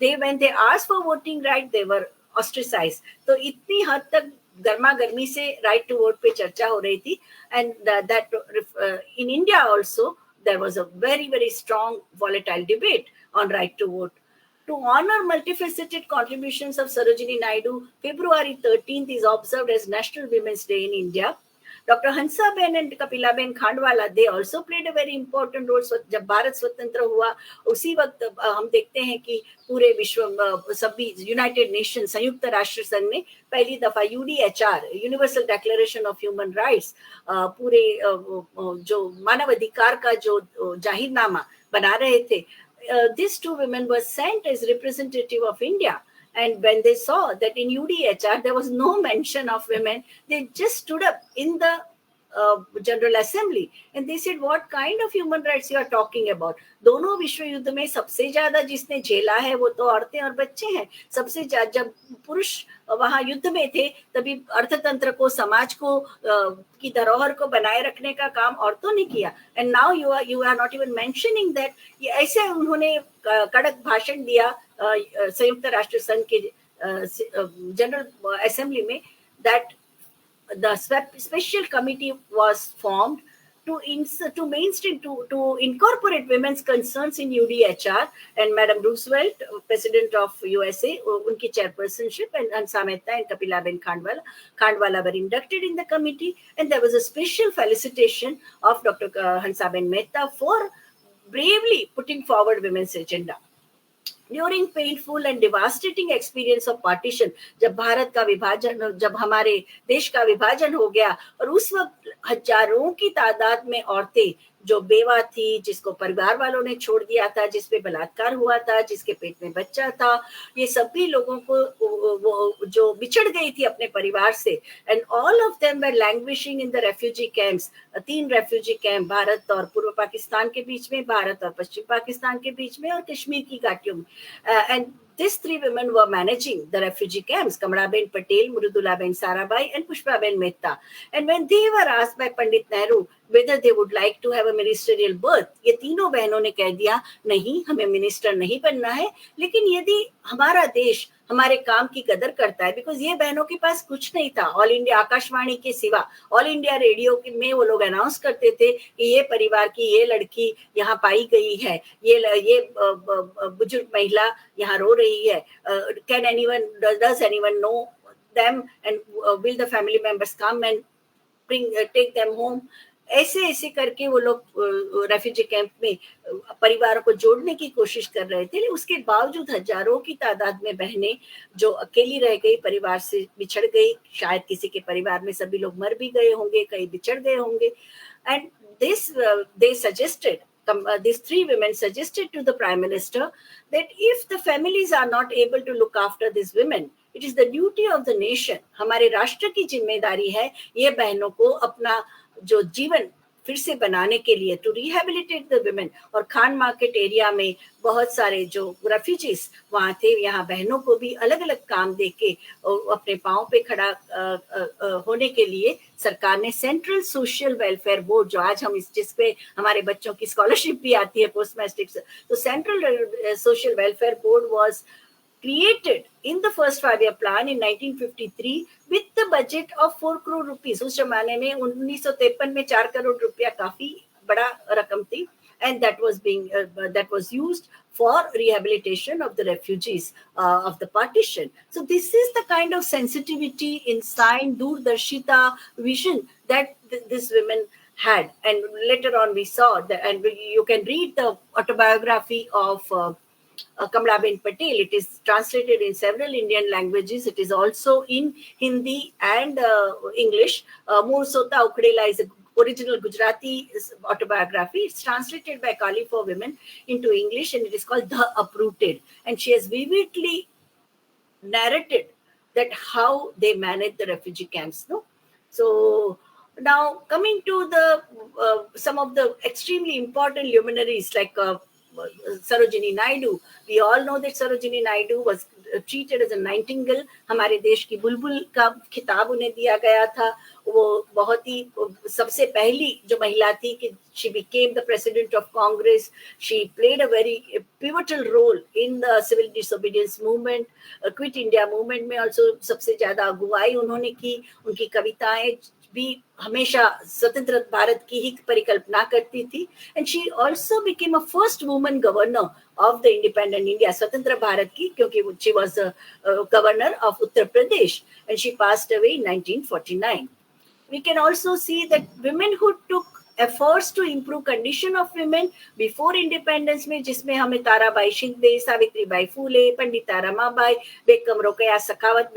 when they asked for voting right, they were ostracized। तो इतनी हद तक गर्मा गर्मी से राइट टू वोट पे चर्चा हो रही थी। And that in India also there was a very strong volatile debate on right to vote। To honor multifaceted contributions of Sarojini Naidu, February 13th is observed as National Women's Day in India। Dr. Hansa Ben and Kapila Ben Khandwala, they also played a very important role। जब भारत स्वतंत्र हुआ उसी वक्त हम देखते हैं कि पूरे विश्व सभी यूनाइटेड नेशन, संयुक्त राष्ट्र संघ ने पहली दफा UDHR, universal declaration of human rights, पूरे जो मानव अधिकार का जो जाहिरनामा बना रहे थे, these two women were sent as representative of India। And when they saw that in UDHR there was no mention of women, they just stood up in the General Assembly and they said, what kind of human rights you are talking about? दोनों विश्व युद्ध में सबसे ज्यादा जिसने झेला है वो तो औरतें और बच्चे हैं। सबसे ज्यादा जब पुरुष वहां युद्ध में थे तभी अर्थतंत्र को, समाज को, की धरोहर को बनाए रखने का काम औरतों ने किया। And now you are not even mentioning that. ये ऐसे उन्होंने कड़क भाषण दिया संयुक्त राष्ट्र संघ के जनरल असेंबली में, that the special committee was formed to mainstream, to incorporate women's concerns in UDHR, and Madam Roosevelt, President of USA, unki chairpersonship, and Hansa Mehta and Kapilaben Khandwala were inducted in the committee, and there was a special felicitation of Dr. Hansaben Mehta for bravely putting forward women's agenda. During painful and devastating experience of partition, जब भारत का विभाजन, जब हमारे देश का विभाजन हो गया, और उस वक्त हजारों की तादाद में औरतें जो बेवा थी, जिसको परिवार वालों ने छोड़ दिया था, जिस पे बलात्कार हुआ था, जिसके पेट में बच्चा था, ये सभी लोगों को वो जो बिछड़ गई थी अपने परिवार से, and all of them were languishing in the refugee camps, 3 refugee camp, Bharat और पूर्व पाकिस्तान के बीच में, भारत और पश्चिम पाकिस्तान के बीच में, और कश्मीर की घाटियों में, and these 3 women were managing the refugee camps, Kamalaben Patel, Mridulaben Sarabhai, and Pushpaben Mehta. And when they were asked by Pandit Nehru whether they would like to have a ministerial berth, ये तीनों बहनों ने कह दिया नहीं, हमें मिनिस्टर नहीं बनना है, लेकिन यदि हमारा देश हमारे काम की कदर करता है, बिकॉज ये बहनों के पास कुछ नहीं था, ऑल इंडिया आकाशवाणी के सिवा ऑल इंडिया रेडियो में वो लोग अनाउंस करते थे कि ये परिवार की ये लड़की यहाँ पाई गई है, ये बुजुर्ग महिला यहाँ रो रही है, does anyone know them, and will the family members come and take them home. ऐसे करके वो लोग रेफ्यूजी कैंप में परिवारों को जोड़ने की कोशिश कर रहे थे, लेकिन उसके बावजूद हजारों की तादाद में बहनें जो अकेली रह गई, परिवार से बिछड़ गई, शायद किसी के परिवार में सभी लोग मर भी गए होंगे, कई बिछड़ गए होंगे, and they suggested, these 3 women suggested to the Prime Minister that if the families are not able to look after these women, it is the duty of the nation, हमारे राष्ट्र की जिम्मेदारी है ये बहनों को अपना जो जीवन फिर से बनाने के लिए, टू रिहेबिलिटेट द वुमेन. और खान मार्केट एरिया में बहुत सारे जो रेफ्यूजीज वहाँ थे, यहाँ बहनों को भी अलग अलग काम देके अपने पाँव पे खड़ा होने के लिए सरकार ने सेंट्रल सोशल वेलफेयर बोर्ड, जो आज हम जिसपे हमारे बच्चों की स्कॉलरशिप भी आती है पोस्ट मैट्रिक, तो central social welfare board was created in the first 5-year plan in 1953 with the budget of 4 crore rupees. उस जमाने में 1953 में 4 करोड़ रुपया काफी बड़ा रकम थी, and that was used for rehabilitation of the refugees of the partition. So this is the kind of sensitivity, insight, doordarshita vision that these women had, and later on we saw that, and you can read the autobiography of Kamalaben Patel. It is translated in several Indian languages. It is also in Hindi and English. Moor Sota Ukhdela is a original Gujarati autobiography. It's translated by Kali for Women into English, and it is called The Uprooted. And she has vividly narrated that how they manage the refugee camps. No, so now coming to the some of the extremely important luminaries like Sarojini Naidu. We all know that Sarojini Naidu was treated as a nightingale. हमारे देश की बुलबुल का खिताब उन्हें दिया गया था. वो बहुत ही सबसे पहली जो महिला थी कि she became the president of Congress. She played a very pivotal role in the civil disobedience movement. Quit India movement में also सबसे ज्यादा अगुवाई उन्होंने की. उनकी कविताएं भी हमेशा स्वतंत्र भारत की ही परिकल्पना करती थी. And she also became a first woman governor of the independent India, स्वतंत्र भारत की, क्योंकि she was a governor of Uttar Pradesh, and she passed away in 1949. We can also see that women who took efforts to improve condition of women before independence में, जिसमें हमें ताराबाई शिंदे, सावित्रीबाई फूले, पंडिता रमाबाई, बेगम रोकेया सखावत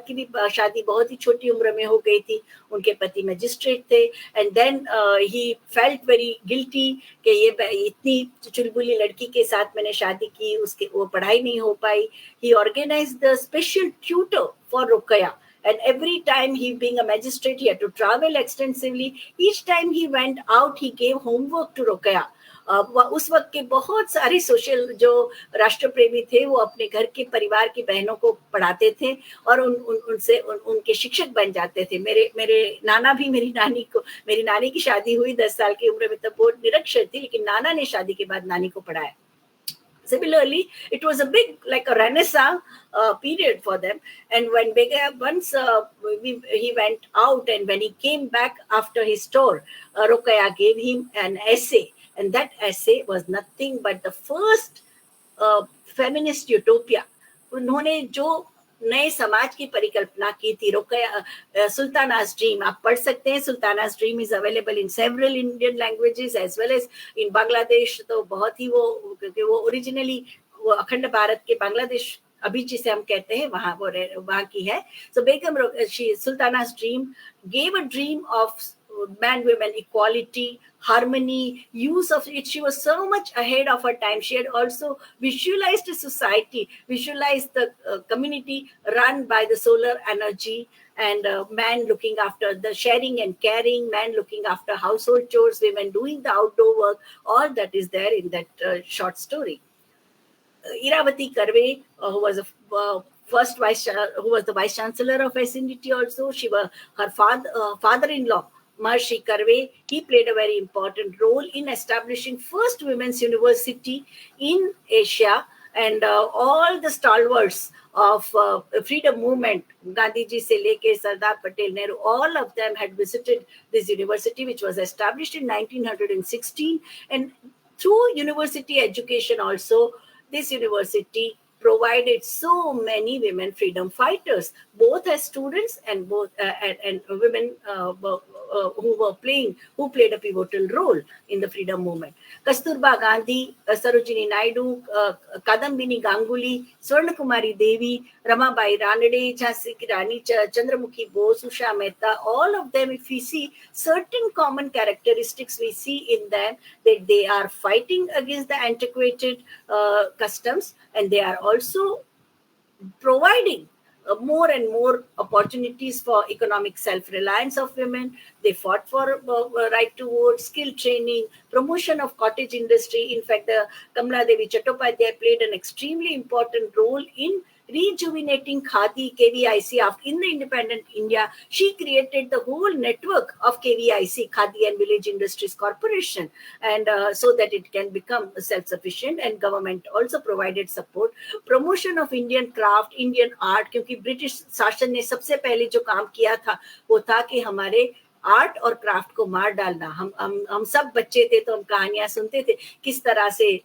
की भी शादी बहुत ही छोटी उम्र में हो गई थी. उनके पति मजिस्ट्रेट थे, and then he felt very guilty कि ये इतनी चुलबुली लड़की के साथ मैंने शादी की, उसके वो पढ़ाई नहीं हो पाई. He organized the special tutor for Rokeya. And every time he, being a magistrate, he had to travel extensively. Each time he went out, he gave homework to Rokeya. उस वक्त के बहुत सारे सोशल जो राष्ट्र प्रेमी थे वो अपने घर के परिवार की बहनों को पढ़ाते थे और उनसे उनके शिक्षक बन जाते थे. मेरे नाना भी मेरी नानी की शादी हुई 10 साल की उम्र में, तब वो निरक्षर थी, लेकिन नाना ने शादी के बाद नानी को पढ़ाया. Similarly, it was a big, like a renaissance period for them. And when once he went out, and when he came back after his tour, Rokaya gave him an essay, and that essay was nothing but the first feminist utopia. उन्होंने जो नए समाज की परिकल्पना की थी, रोकया सुल्ताना's ड्रीम, आप पढ़ सकते हैं. Sultana's dream is available in several Indian languages as well as in Bangladesh. तो बहुत ही वो, क्योंकि वो ओरिजिनली वो अखंड भारत के बांग्लादेश अभी जिसे हम कहते हैं वहां की है. सो बेगम सुल्ताना's dream gave a dream of man women equality, harmony, use of it. She was so much ahead of her time. She had also visualized a society, visualized the community run by the solar energy, and man looking after the sharing and caring, man looking after household chores, women doing the outdoor work. All that is there in that short story. Iravati Karve, who was a who was the vice chancellor of SNDT also, her father-in-law, Maharishi Karve, he played a very important role in establishing first women's university in Asia, and all the stalwarts of freedom movement, Gandhi ji se leke Sardar Patel, Nehru, all of them had visited this university, which was established in 1916. And through university education also, this university provided so many women freedom fighters, both as students and and women who played a pivotal role in the freedom movement. Kasturba Gandhi, Sarojini Naidu, Kadambini Ganguly, Swarna Kumari Devi, Ramabai Ranade, Jhansi Ki Rani, Chandramukhi Bose, Usha Mehta, all of them, if we see certain common characteristics, we see in them that they are fighting against the antiquated customs, and they are also providing more and more opportunities for economic self-reliance of women. They fought for right to vote, skill training, promotion of cottage industry. In fact, Kamala Devi Chattopadhyay played an extremely important role in rejuvenating Khadi, KVIC in the independent India. She created the whole network of KVIC, Khadi and Village Industries Corporation, and so that it can become self-sufficient, and government also provided support. Promotion of Indian craft, Indian art, क्योंकि ब्रिटिश शासन ने सबसे पहले जो काम किया था वो था कि हमारे आर्ट और क्राफ्ट को मार डालना. हम सब बच्चे थे तो हम कहानियां सुनते थे किस तरह से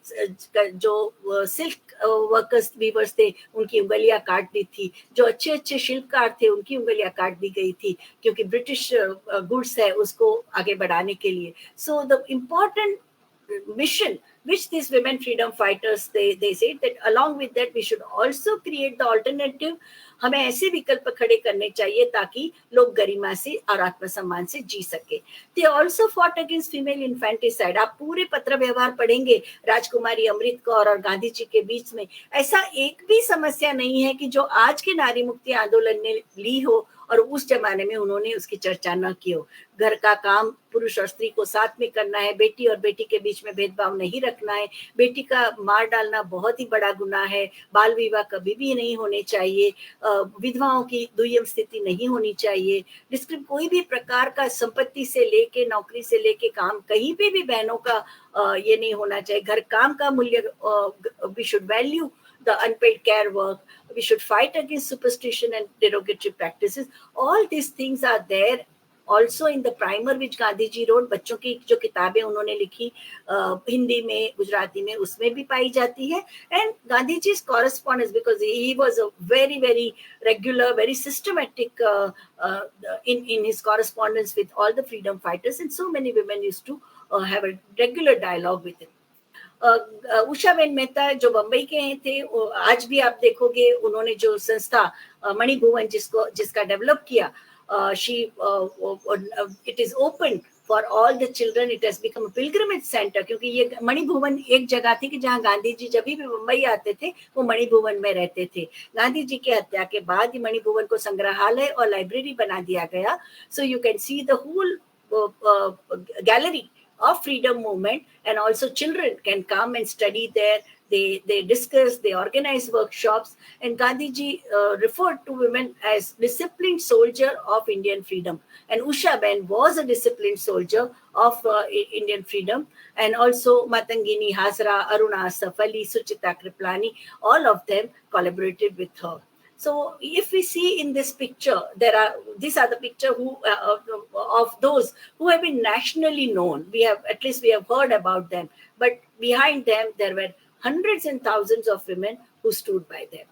जो सिल्क वर्कर्स वीवर्स थे उनकी उंगलियां काट दी थी, जो अच्छे अच्छे शिल्पकार थे उनकी उंगलियां काट दी गई थी, क्योंकि ब्रिटिश गुड्स है उसको आगे बढ़ाने के लिए. So the important mission which these women freedom fighters they said that along with that we should also create the alternative. हमें ऐसे विकल्प खड़े करने चाहिए ताकि लोग गरिमा से और आत्मसम्मान से जी सके. They also fought against female infanticide. आप पूरे पत्र व्यवहार पढ़ेंगे राजकुमारी अमृत कौर और गांधी जी के बीच में ऐसा एक भी समस्या नहीं है कि जो आज के नारी मुक्ति आंदोलन ने ली हो और उस जमाने में उन्होंने उसकी चर्चा न की हो. घर का काम पुरुष और स्त्री को साथ में करना है, बेटी और बेटी के बीच में भेदभाव नहीं रखना है, बेटी का मार डालना बहुत ही बड़ा गुनाह है, बाल विवाह कभी भी नहीं होने चाहिए, विधवाओं की दुय्यम स्थिति नहीं होनी चाहिए, कोई भी प्रकार का संपत्ति से लेके नौकरी से लेके काम कहीं पे भी बहनों का ये नहीं होना चाहिए. घर काम का मूल्य, we should value the unpaid care work. We should fight against superstition and derogatory practices. All these things are there also in the primer which Gandhi ji wrote. बच्चों की जो किताबें उन्होंने लिखी हिंदी में, गुजराती में, उसमें भी पाई जाती है. And Gandhi ji's correspondence, because he was a very, very regular, very systematic in his correspondence with all the freedom fighters, and so many women used to have a regular dialogue with him. Usha Ben Mehta जो बंबई के थे, आज भी आप देखोगे उन्होंने जो संस्था मणिभुवन जिसका डेवलप किया, it is open for all the children. It has become a pilgrimage center, क्योंकि ये मणिभुवन एक जगह थी कि जहाँ गांधी जी जब भी मुंबई आते थे वो मणिभुवन में रहते थे. गांधी जी की हत्या के बाद ही मणिभुवन को संग्रहालय और लाइब्रेरी बना दिया गया. So you can see the whole gallery of freedom movement, and also children can come and study there. they discussed, they organized workshops, and Gandhiji referred to women as disciplined soldier of Indian freedom. And Usha Ben was a disciplined soldier of Indian freedom, and also Matangini Hazra, Aruna Asaf Ali, Suchita Kriplani, all of them collaborated with her. So if we see in this picture, these are the picture of those who have been nationally known. We have heard about them, but behind them there were hundreds and thousands of women who stood by them.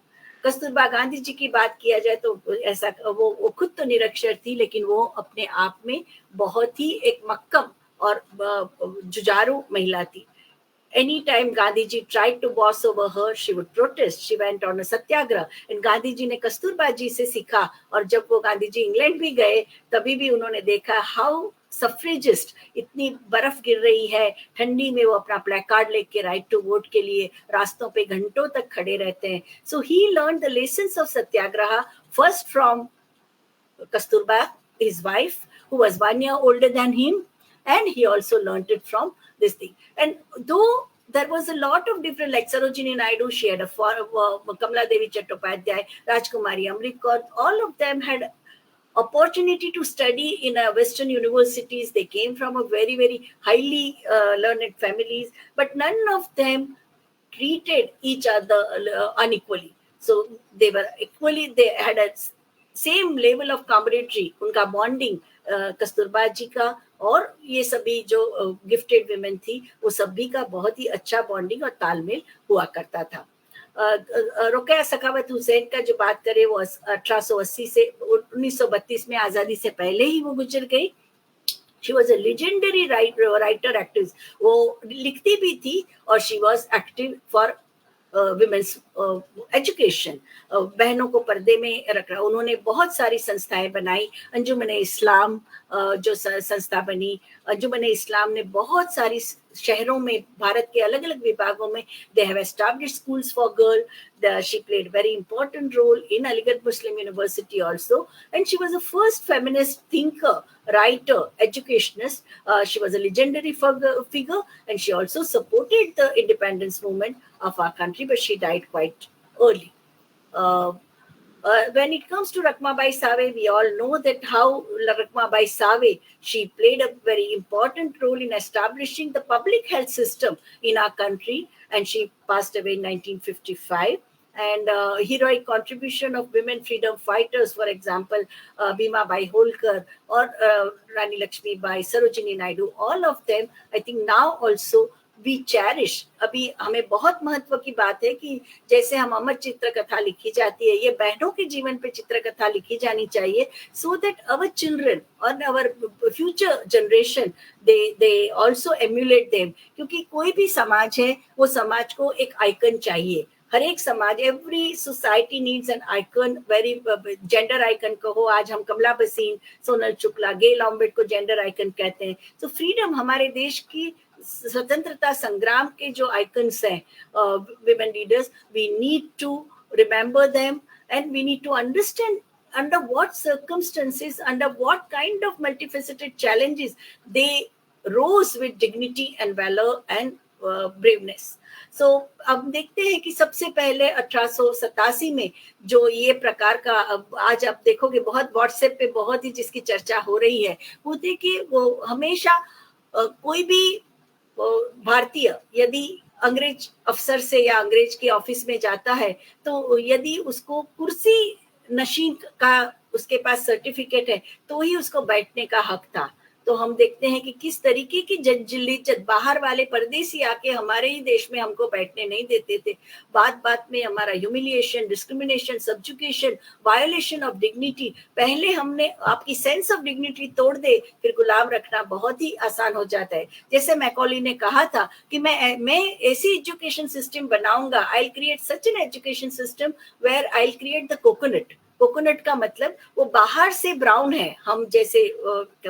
Kasturba Gandhi ji की बात किया जाए तो ऐसा वो खुद तो निरक्षर थी, लेकिन वो अपने आप में बहुत ही एक मक्कम और जुझारू महिला थी. Anytime Gandhiji tried to boss over her, she would protest. She went on a satyagraha. And Gandhiji ने कस्तूरबा जी से सीखा. और जब वो गांधीजी इंग्लैंड भी गए, तभी भी उन्होंने देखा how सफ्रेजिस्ट, इतनी बर्फ गिर रही है, ठंडी में वो अपना प्लेकार्ड लेके राइट टू वोट के लिए रास्तों पे घंटों तक खड़े रहते हैं. So he learned the lessons of satyagraha first from Kasturba, his wife, who was 1 year older than him, and he also learned it from this thing. And though there was a lot of different, like Sarojini Naidu, she had Kamala Devi Chattopadhyay, Rajkumari Amrit Kaur, all of them had opportunity to study in Western universities. They came from a very, very highly learned families, but none of them treated each other unequally. So they were equally, they had a same level of camaraderie, उनका bonding, कस्तूरबा जी का और ये सभी जो गिफ्टेड विमेन थी, वो सभी का बहुत ही अच्छा बॉन्डिंग और तालमेल हुआ करता था. रुकैया सखावत हुसैन का जो बात करें, वो 1880 से 1932 में आजादी से पहले ही वो गुजर गई. She was a legendary writer actress. वो लिखती भी थी और she was active for women's education. बहनों को पर्दे में रखा. उन्होंने बहुत सारी संस्थाएं बनाई. अंजुमन इस्लाम जो संस्था बनी, अंजुमन इस्लाम ने बहुत सारी शहरों में भारत के अलग अलग विभागों में they have established schools for girls. She played very important role in Aligarh Muslim University also, and she was the first feminist thinker, writer, educationist. She was a legendary figure, and she also supported the independence movement of our country, but she died quite early. When it comes to Rakhmabai Save, we all know that how Rakhmabai Save, she played a very important role in establishing the public health system in our country, and she passed away in 1955. And heroic contribution of women freedom fighters, for example, Bhima Bai Holkar or Rani Lakshmi Bai, Sarojini Naidu, all of them, I think now also we cherish. अभी हमें बहुत महत्व की बात है कि जैसे हम अमर चित्र कथा लिखी जाती है, ये बहनों के जीवन पे चित्र कथा लिखी जानी चाहिए, so that our children और our future generation they also emulate them. क्योंकि कोई भी समाज है, वो समाज को एक आइकन चाहिए. हर एक समाज, every society needs an icon, very gender icon कहो. आज हम कमला बसीन, सोनल शुक्ला, गेल ऑम्बेड को gender icon कहते हैं. So freedom, हमारे देश की स्वतंत्रता संग्राम के जो आइकन्स हैं, women leaders, we need to remember them, and we need to understand under what circumstances, under what kind of multifaceted challenges they rose with dignity and valor and braveness. So अब देखते हैं कि सबसे पहले 1887 में जो ये प्रकार का, आज आप देखोगे बहुत व्हाट्सएप पे बहुत ही जिसकी चर्चा हो रही है, वो देखिए वो हमेशा कोई भी भारतीय यदि अंग्रेज अफसर से या अंग्रेज के ऑफिस में जाता है, तो यदि उसको कुर्सी नशीन का उसके पास सर्टिफिकेट है तो ही उसको बैठने का हक था. तो हम देखते हैं कि किस तरीके की जिल्लत, बाहर वाले परदेसी आके हमारे ही देश में हमको बैठने नहीं देते थे. बात बात में हमारा humiliation, discrimination, subjugation, violation of dignity. पहले हमने आपकी सेंस ऑफ डिग्निटी तोड़ दे, फिर गुलाम रखना बहुत ही आसान हो जाता है. जैसे मैकॉली ने कहा था कि मैं ऐसी एजुकेशन सिस्टम बनाऊंगा, I will create such an education system where I will create the coconut. Coconut का मतलब वो बाहर से ब्राउन है, हम जैसे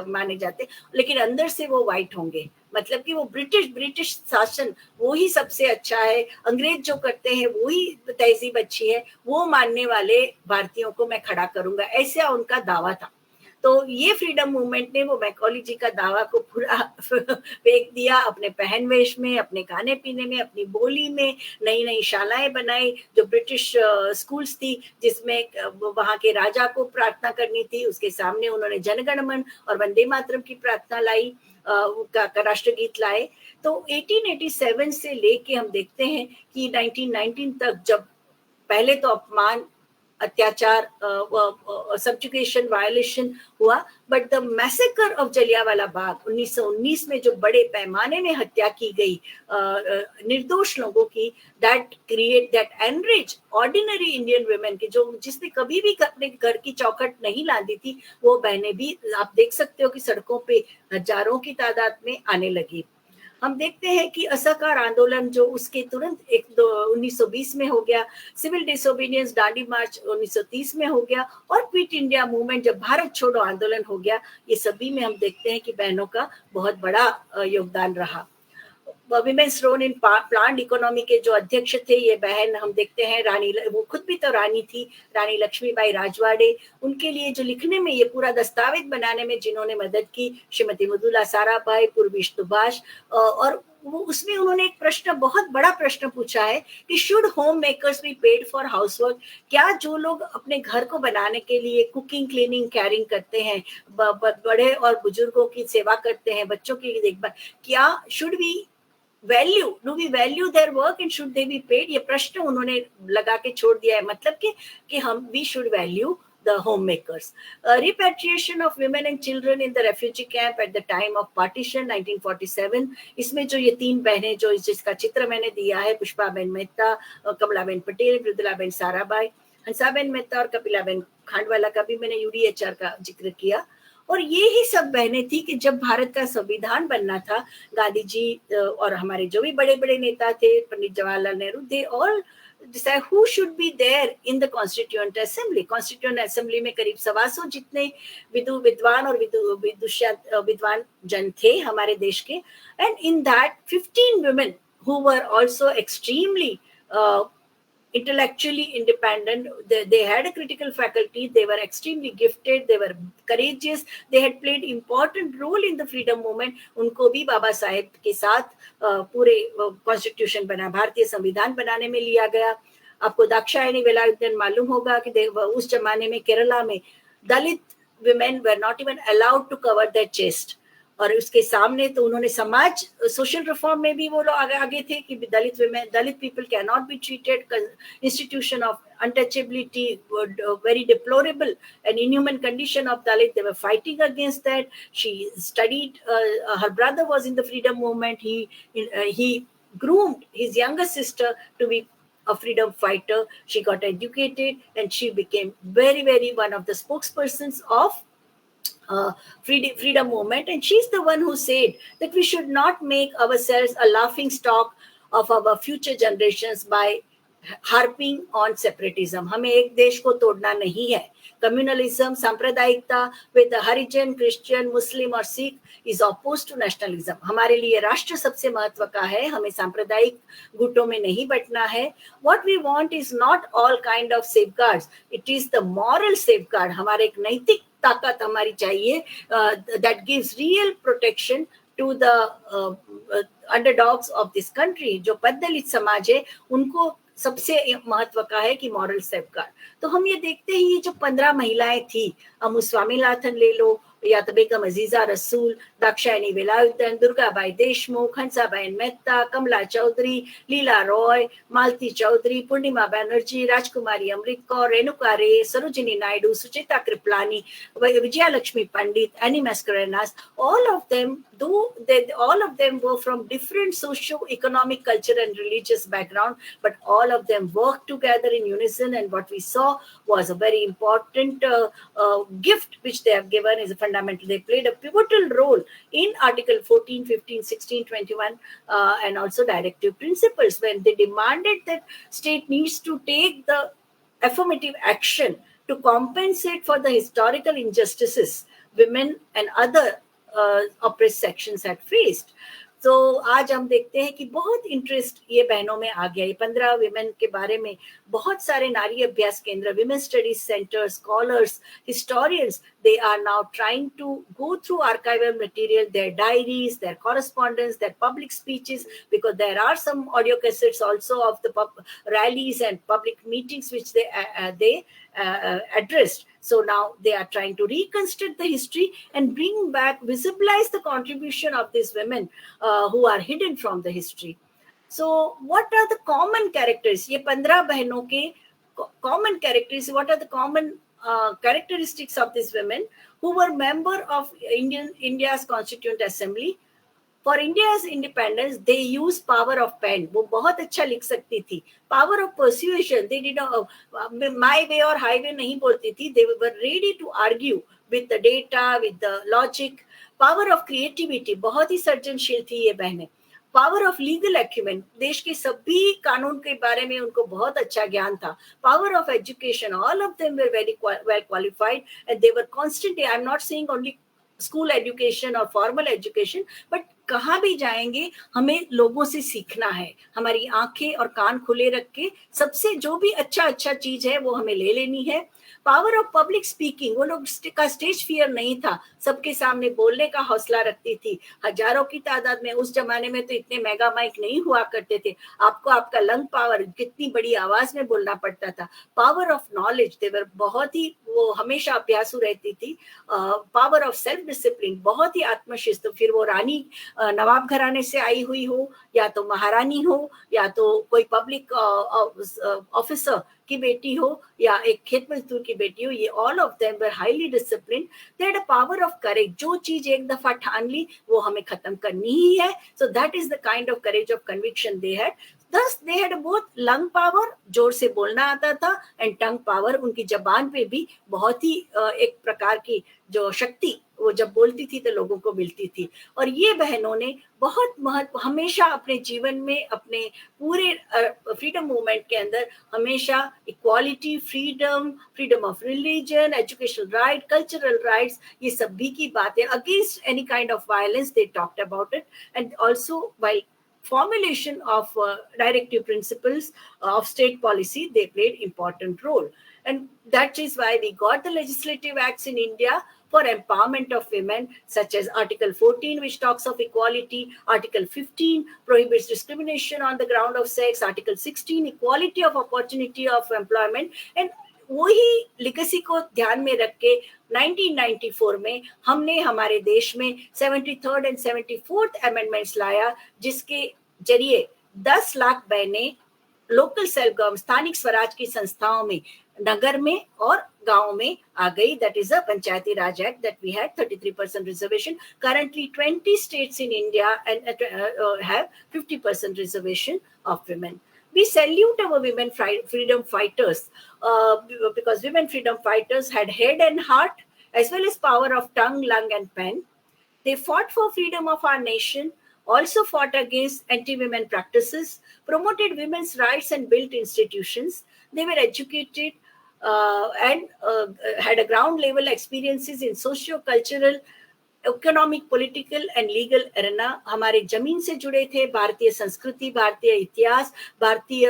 माने जाते, लेकिन अंदर से वो व्हाइट होंगे. मतलब कि वो ब्रिटिश शासन वो ही सबसे अच्छा है, अंग्रेज जो करते हैं वो ही तहजीब अच्छी है, वो मानने वाले भारतीयों को मैं खड़ा करूंगा, ऐसा उनका दावा था. तो ये फ्रीडम मूवमेंट ने वो मैकॉली जी का दावा को पूरा फेंक दिया, अपने पहनवेश में, अपने खाने पीने में, अपनी बोली में नई नई शालाएं बनाई, जो ब्रिटिश स्कूल्स थी जिसमें वहां के राजा को प्रार्थना करनी थी, उसके सामने उन्होंने जनगणमन और वंदे मातरम की प्रार्थना लाई, का राष्ट्रगीत लाए। तो 1887 से लेके हम देखते हैं कि 1919 तक, जब पहले तो अपमान, अत्याचार, सब्जुगेशन, वायलेशन हुआ, but the massacre of Jallianwala Bagh 1919 में जो बड़े पैमाने में हत्या की गई निर्दोष लोगों की, that enrich ordinary Indian women की, जो जिसने कभी भी अपने घर की चौखट नहीं लादी थी, वो बहनें भी आप देख सकते हो कि सड़कों पे हजारों की तादाद में आने लगी। हम देखते हैं कि असहकार आंदोलन जो उसके तुरंत 1920 में हो गया, सिविल डिसोबीडियंस दांडी मार्च 1930 में हो गया, और क्विट इंडिया मूवमेंट जब भारत छोड़ो आंदोलन हो गया, ये सभी में हम देखते हैं कि बहनों का बहुत बड़ा योगदान रहा। Women's role in plant economy के जो अध्यक्ष थे ये बहन, हम देखते हैं रानी, वो खुद भी तो रानी थी, रानी लक्ष्मीबाई राजवाड़े, उनके लिए जो लिखने में, ये पूरा दस्तावेज बनाने में जिन्होंने मदद की, श्रीमती मृदुला साराभाई, पूर्वीश सुभाष, और वो उसमें उन्होंने एक प्रश्न, बहुत बड़ा प्रश्न पूछा है कि should home makers be paid for housework, क्या जो लोग अपने घर को बनाने के लिए कुकिंग, क्लीनिंग, कैरिंग करते हैं, बड़े और बुजुर्गों की सेवा करते हैं, बच्चों की देखभाल, क्या should we do we value their work and should they be paid? ये प्रश्न उन्होंने लगा के छोड़ दिया है, मतलब कि हम we should value the homemakers. Repatriation of women and children in the refugee camp at the time of partition 1947, इसमें जो ये तीन बहनें, जो जिसका चित्र मैंने दिया है, पुष्पाबेन मेहता, कमलाबेन पटेल, मृदुलाबेन साराभाई, हंसाबेन मेहता और कपिलाबेन खांडवाला का भी मैंने UDHR का जिक्र किया। और ये ही सब बहनें थी कि जब भारत का संविधान बनना था, गांधी जी और हमारे जो भी बड़े बड़े नेता थे, Pandit Jawaharlal Nehru, they all decide who should be there in the constituent assembly. Constituent assembly में करीब 125 जितने विद्वान और विद्वान जन थे हमारे देश के, and in that 15 women who were also extremely intellectually independent. They had a critical faculty, they were extremely gifted, they were courageous, they had played important role in the freedom movement. उनको भी बाबा साहेब के साथ पूरे कॉन्स्टिट्यूशन बना, भारतीय संविधान बनाने में लिया गया। आपको दाक्षायणी वेलायुधन मालूम होगा कि उस जमाने में केरला में दलित women were not even allowed to cover their chest, और उसके सामने तो उन्होंने समाज, सोशल रिफॉर्म में भी वो लोग आगे थे कि Dalit people can not be treated, institution of untouchability, very deplorable and inhuman condition of Dalit. They were fighting against that. She studied, her brother was in the freedom movement. He groomed his younger sister to be a freedom fighter. She got educated and she became very, very one of the spokespersons of freedom movement, and she's the one who said that we should not make ourselves a laughing stock of our future generations by harping on separatism. हमें एक देश को तोड़ना नहीं है. Communalism, सांप्रदायिकता with the Harijan, Christian, Muslim और Sikh is opposed to nationalism. हमारे लिए राष्ट्र सबसे महत्व का है, हमें सांप्रदायिक गुटों में नहीं बंटना है. What we want is not all kind of safeguards. It is the moral safeguard. हमारे एक नैतिक ताकत हमारी चाहिए that gives real protection to the underdogs of this country. जो पद्दलित समाज है उनको सबसे महत्व का है कि मॉरल सेफगार्ड. तो हम ये देखते हैं, ये जो 15 महिलाएं थी, अमू स्वामीनाथन ले लो, या तो बेगम अजीजा रसूल, दाक्षायणी वेलायुधन, दुर्गाबाई देशमुख, हंसाबेन मेहता, कमला चौधरी, लीला रॉय, मालती चौधरी, पूर्णिमा बैनर्जी, राजकुमारी अमृत कौर, रेणुका रे, सरोजिनी नायडू, सुचेता कृपलानी, विजया लक्ष्मी पंडित, any मैस्करेनास, all of them were from different socio-economic, culture and religious background, but all of them worked together in unison, and what we saw was a very important gift which they have given is a fundamental. They played a pivotal role in Article 14, 15, 16, 21 and also directive principles, when they demanded that state needs to take the affirmative action to compensate for the historical injustices women and other oppressed sections had faced. तो आज हम देखते हैं कि बहुत इंटरेस्ट ये बहनों में आ गया। ये 15 विमेन के बारे में बहुत सारे नारी अभ्यास केंद्र, women studies centre, scholars, historians, they are now trying to go through archival material, their diaries, their correspondence, their public speeches, because there are some audio cassettes also of the rallies and public meetings which they addressed. So now they are trying to reconstruct the history and bring back, visibilize the contribution of these women who are hidden from the history. So what are the common characters? ये 15 बहनों के common characters, what are the common characteristics of these women who were member of India's Constituent Assembly? For India's independence, they use power of pen. वो बहुत अच्छा लिख सकती थी. Power of persuasion. They did my way or highway नहीं बोलती थी. They were ready to argue with the data, with the logic. Power of creativity. बहुत ही सर्जनशील थी ये बहनें. पावर ऑफ लीगल एक्यूमेंट, देश के सभी कानून के बारे में उनको बहुत अच्छा ज्ञान था. Power of education, all of them were very well qualified and they were constantly, I am not saying only school education और फॉर्मल एजुकेशन, बट कहाँ भी जाएंगे हमें लोगों से सीखना है. हमारी आंखें और कान खुले रख के सबसे जो भी अच्छा चीज है वो हमें ले लेनी है. पावर ऑफ पब्लिक स्पीकिंग, वो लोग का स्टेज फियर नहीं था, सबके सामने बोलने का हौसला रखती थी. हजारों की तादाद में, उस जमाने में तो इतने मेगा माइक नहीं हुआ करते थे. आपको आपका लंग पावर, कितनी बड़ी आवाज में बोलना पड़ता था. पावर ऑफ नॉलेज, देवर बहुत ही, वो हमेशा अभ्यासु रहती थी. पावर ऑफ सेल्फ डिसिप्लिन, बहुत ही आत्मशिस्त, फिर वो रानी नवाब घराने से आई हुई हो, या तो महारानी हो, या तो कोई पब्लिक ऑफिसर की बेटी हो, या एक खेत मजदूर की बेटी हो, ये all of them were highly disciplined. They had a power of courage, जो चीज एक दफा ठान ली वो हमें खत्म करनी ही है. So that is the kind of courage of conviction they had. Thus they had both lung power, जोर से बोलना आता था, and tongue power, उनकी जबान पे भी बहुत ही एक प्रकार की जो शक्ति, वो जब बोलती थी तो लोगों को मिलती थी. और ये बहनों ने बहुत महत्व हमेशा अपने जीवन में, अपने पूरे फ्रीडम मूवमेंट के अंदर हमेशा equality, freedom of religion, educational right, cultural rights, ये सभी की बातें, against any kind of violence they talked about it. And also while formulation of directive principles of state policy, they played important role. And that is why we got the legislative acts in India for empowerment of women, such as Article 14, which talks of equality, Article 15 prohibits discrimination on the ground of sex, Article 16 equality of opportunity of employment. And वही लेगेसी को ध्यान में रख के 1994 में हमने हमारे देश में 73rd and 74th अमेंडमेंट्स लाया, जिसके जरिए 10 लाख बहनें लोकल सेल्फ गवर्नमेंट, स्थानिक स्वराज की संस्थाओं में, नगर में और गांव में आ गई. That is a Panchayati Raj act that we had 33% reservation. Currently 20 states in India and have 50% reservation of women. We salute our women freedom fighters because women freedom fighters had head and heart as well as power of tongue, lung and pen. They fought for freedom of our nation, also fought against anti-women practices, promoted women's rights and built institutions. They were educated and had a ground level experiences in socio-cultural, economic, political and legal arena. हमारे जमीन से जुड़े थे, भारतीय संस्कृति, भारतीय इतिहास, भारतीय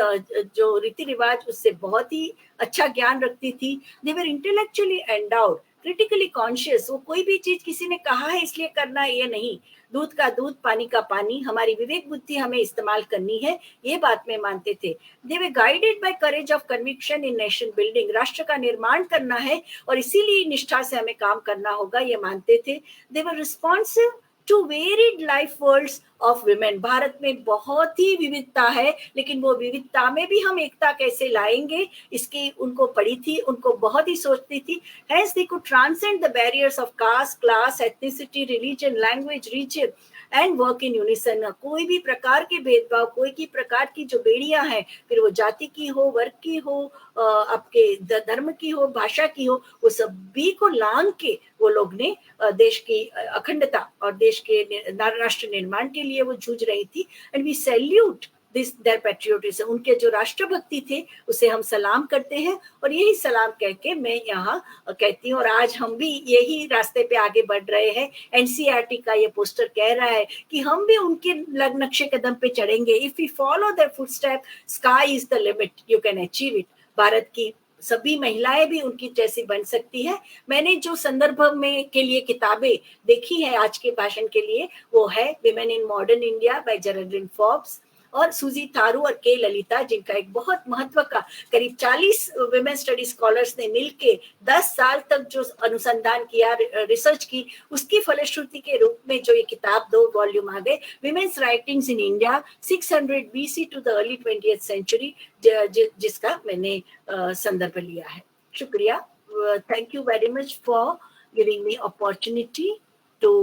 जो रीति रिवाज, उससे बहुत ही अच्छा ज्ञान रखती थी. दे वर इंटेलेक्चुअली एंडाउड, क्रिटिकली कॉन्शियस. वो कोई भी चीज किसी ने कहा है इसलिए करना, ये नहीं. दूध का दूध, पानी का पानी, हमारी विवेक बुद्धि हमें इस्तेमाल करनी है, ये बात में मानते थे. They were guided by courage of conviction in nation building. राष्ट्र का निर्माण करना है और इसीलिए निष्ठा से हमें काम करना होगा, ये मानते थे. They were responsive to varied life worlds of women. Bharat में बहुत ही विविधता है, लेकिन वो विविधता में भी हम एकता कैसे लाएंगे, इसकी उनको पड़ी थी, उनको बहुत ही सोचती थी. Hence they could transcend the barriers of caste, class, ethnicity, religion, language, region and work in unison. कोई भी प्रकार के भेदभाव, कोई की प्रकार की जो बेड़ियां हैं, फिर वो जाति की हो, वर्ग की हो, आपके धर्म की हो, भाषा की हो, वो सभी को लांग के वो लोग ने देश की अखंडता और देश के राष्ट्र निर्माण के लिए वो जूझ रही थी. And we salute their patriotism, उनके जो राष्ट्रभक्ति थे उसे हम सलाम करते हैं। और यही सलाम कह के मैं यहाँ कहती हूँ, और आज हम भी यही रास्ते पे आगे बढ़ रहे हैं। एनसीईआरटी का ये पोस्टर कह रहा है कि हम भी उनके नक्शे कदम पे चढ़ेंगे। If we follow their footstep, sky is the limit, you can achieve it. Bharat की सभी महिलाएं भी उनकी जैसी बन सकती है। मैंने जो संदर्भ में के लिए किताबें देखी है आज के भाषण के लिए, वो है women in modern India by Geraldine Forbes और सूजी थारू और के ललिता, जिनका एक बहुत महत्व का करीब 40 विमेन स्टडी स्कॉलर्स ने मिलके 10 साल तक जो अनुसंधान किया, रिसर्च की, उसकी फलश्रुति के रूप में जो ये किताब 2 वॉल्यूम आ गए, women's writings in India 600 BC to the early 20th century, जिसका मैंने संदर्भ लिया है। शुक्रिया। Thank you very much for giving me opportunity to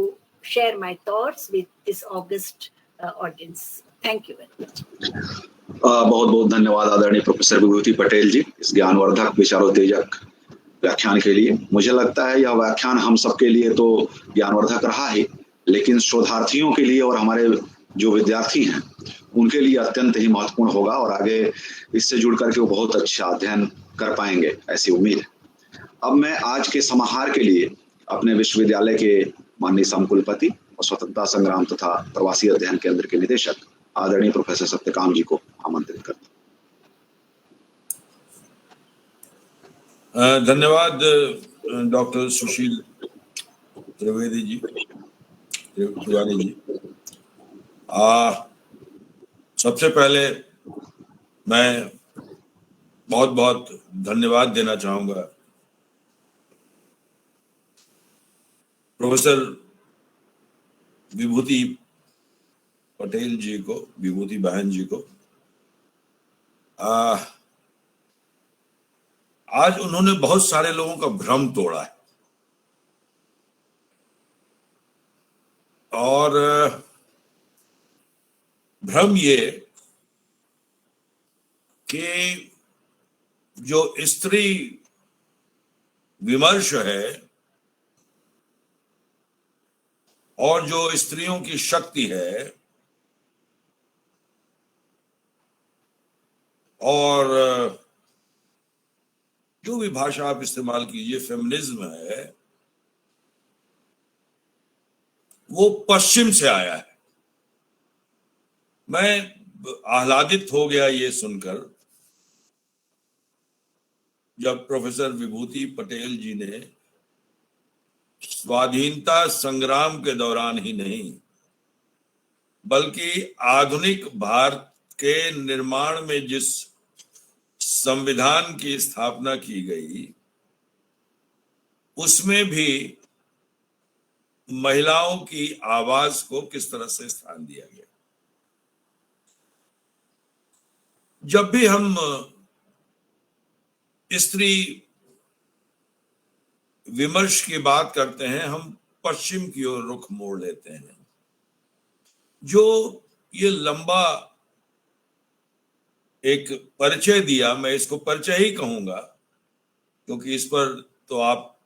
share my thoughts with this august audience. Thank you very much. बहुत बहुत धन्यवाद आदरणीय प्रोफेसर विभूति पटेल जी इस ज्ञानवर्धक विचारोत्तेजक व्याख्यान के लिए। मुझे लगता है यह व्याख्यान हम सबके लिए तो ज्ञानवर्धक रहा ही, लेकिन शोधार्थियों के लिए और हमारे जो विद्यार्थी हैं उनके लिए अत्यंत ही महत्वपूर्ण होगा और आगे इससे जुड़ करके वो बहुत अच्छा अध्ययन कर पाएंगे, ऐसी उम्मीद है। अब मैं आज के समाहार के लिए अपने विश्वविद्यालय के माननीय समकुलपति और स्वतंत्रता संग्राम तथा प्रवासी अध्ययन केंद्र के निदेशक आदरणीय प्रोफेसर सत्यकाम जी को आमंत्रित करता हूं। धन्यवाद डॉक्टर सुशील त्रिवेदी जी, तिवारी जी। सबसे पहले मैं बहुत बहुत धन्यवाद देना चाहूंगा प्रोफेसर विभूति पटेल जी को, विभूति बहन जी को। आज उन्होंने बहुत सारे लोगों का भ्रम तोड़ा है और भ्रम ये कि जो स्त्री विमर्श है और जो स्त्रियों की शक्ति है और जो भी भाषा आप इस्तेमाल कीजिए, फेमिनिज्म है, वो पश्चिम से आया है। मैं आह्लादित हो गया ये सुनकर जब प्रोफेसर विभूति पटेल जी ने स्वाधीनता संग्राम के दौरान ही नहीं बल्कि आधुनिक भारत के निर्माण में जिस संविधान की स्थापना की गई उसमें भी महिलाओं की आवाज को किस तरह से स्थान दिया गया। जब भी हम स्त्री विमर्श की बात करते हैं हम पश्चिम की ओर रुख मोड़ लेते हैं। जो ये लंबा एक परिचय दिया, मैं इसको परिचय ही कहूंगा क्योंकि इस पर तो आप,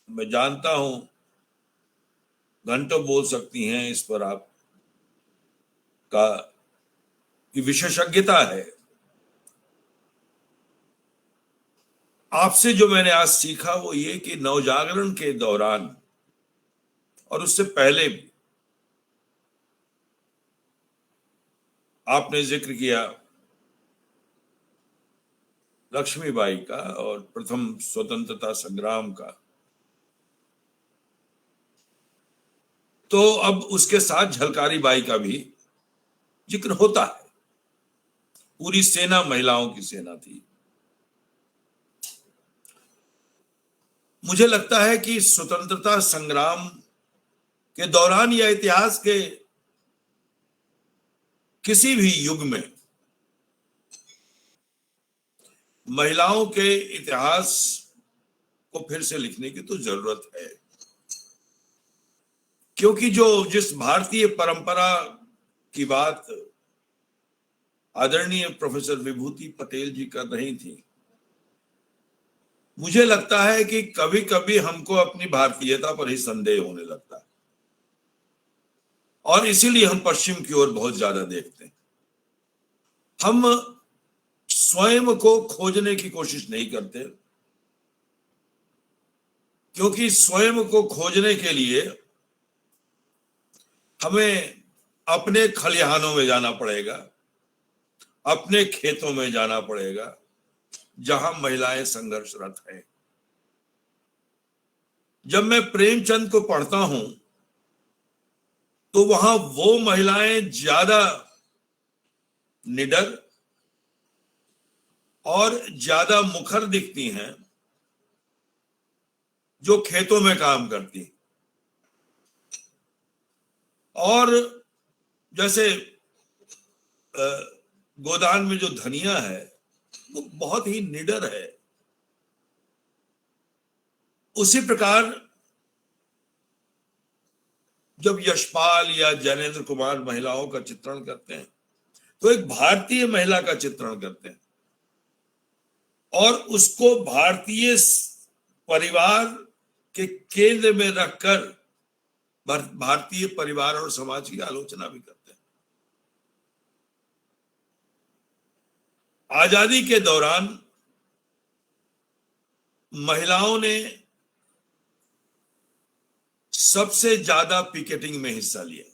मैं जानता हूं, घंटों बोल सकती हैं इस पर, आप का की विशेषज्ञता है। आपसे जो मैंने आज सीखा वो ये कि नवजागरण के दौरान और उससे पहले भी आपने जिक्र किया लक्ष्मीबाई का और प्रथम स्वतंत्रता संग्राम का, तो अब उसके साथ झलकारी बाई का भी जिक्र होता है। पूरी सेना महिलाओं की सेना थी। मुझे लगता है कि स्वतंत्रता संग्राम के दौरान या इतिहास के किसी भी युग में महिलाओं के इतिहास को फिर से लिखने की तो जरूरत है, क्योंकि जिस भारतीय परंपरा की बात आदरणीय प्रोफेसर विभूति पटेल जी कर रही थी, मुझे लगता है कि कभी कभी हमको अपनी भारतीयता पर ही संदेह होने लगता है और इसीलिए हम पश्चिम की ओर बहुत ज्यादा देखते हैं। हम स्वयं को खोजने की कोशिश नहीं करते, क्योंकि स्वयं को खोजने के लिए हमें अपने खलिहानों में जाना पड़ेगा, अपने खेतों में जाना पड़ेगा जहां महिलाएं संघर्षरत हैं। जब मैं प्रेमचंद को पढ़ता हूं तो वहां वो महिलाएं ज्यादा निडर और ज्यादा मुखर दिखती हैं जो खेतों में काम करती। और जैसे गोदान में जो धनिया है वो बहुत ही निडर है, उसी प्रकार जब यशपाल या जैनेन्द्र कुमार महिलाओं का चित्रण करते हैं तो एक भारतीय महिला का चित्रण करते हैं और उसको भारतीय परिवार के केंद्र में रखकर भारतीय परिवार और समाज की आलोचना भी करते हैं। आजादी के दौरान महिलाओं ने सबसे ज्यादा पिकेटिंग में हिस्सा लिया,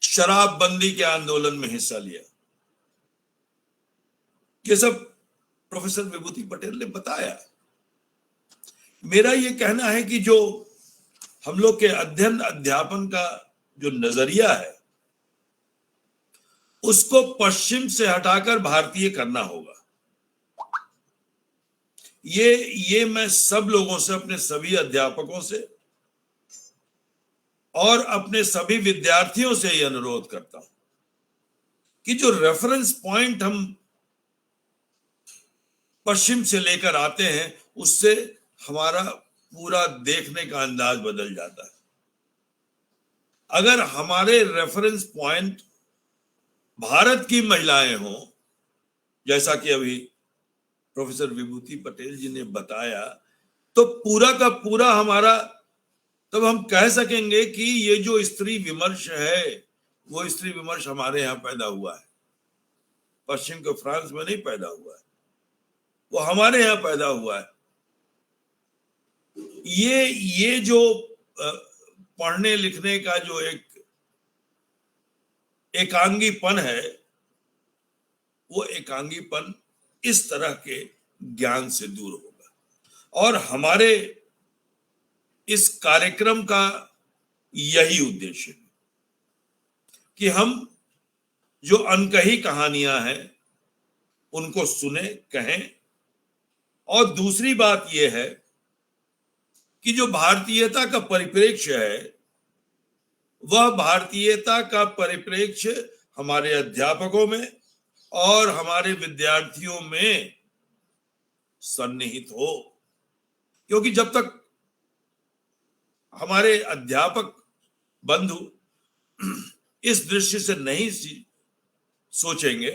शराबबंदी के आंदोलन में हिस्सा लिया। ये सब प्रोफेसर विभूति पटेल ने बताया। मेरा ये कहना है कि जो हम लोग के अध्ययन अध्यापन का जो नजरिया है उसको पश्चिम से हटाकर भारतीय करना होगा। ये मैं सब लोगों से, अपने सभी अध्यापकों से और अपने सभी विद्यार्थियों से ये अनुरोध करता हूं कि जो रेफरेंस पॉइंट हम पश्चिम से लेकर आते हैं उससे हमारा पूरा देखने का अंदाज बदल जाता है। अगर हमारे रेफरेंस पॉइंट भारत की महिलाएं हों, जैसा कि अभी प्रोफेसर विभूति पटेल जी ने बताया, तो पूरा का पूरा हमारा, तब हम कह सकेंगे कि ये जो स्त्री विमर्श है वो स्त्री विमर्श हमारे यहाँ पैदा हुआ है, पश्चिम के फ्रांस में नहीं पैदा हुआ है, वो हमारे यहाँ पैदा हुआ है। ये जो पढ़ने लिखने का जो एक एकांगीपन है, वो एकांगीपन इस तरह के ज्ञान से दूर होगा। और हमारे इस कार्यक्रम का यही उद्देश्य है कि हम जो अनकही कहानियां हैं उनको सुने, कहें। और दूसरी बात यह है कि जो भारतीयता का परिप्रेक्ष्य है वह भारतीयता का परिप्रेक्ष्य हमारे अध्यापकों में और हमारे विद्यार्थियों में सन्निहित हो, क्योंकि जब तक हमारे अध्यापक बंधु इस दृष्टि से नहीं सोचेंगे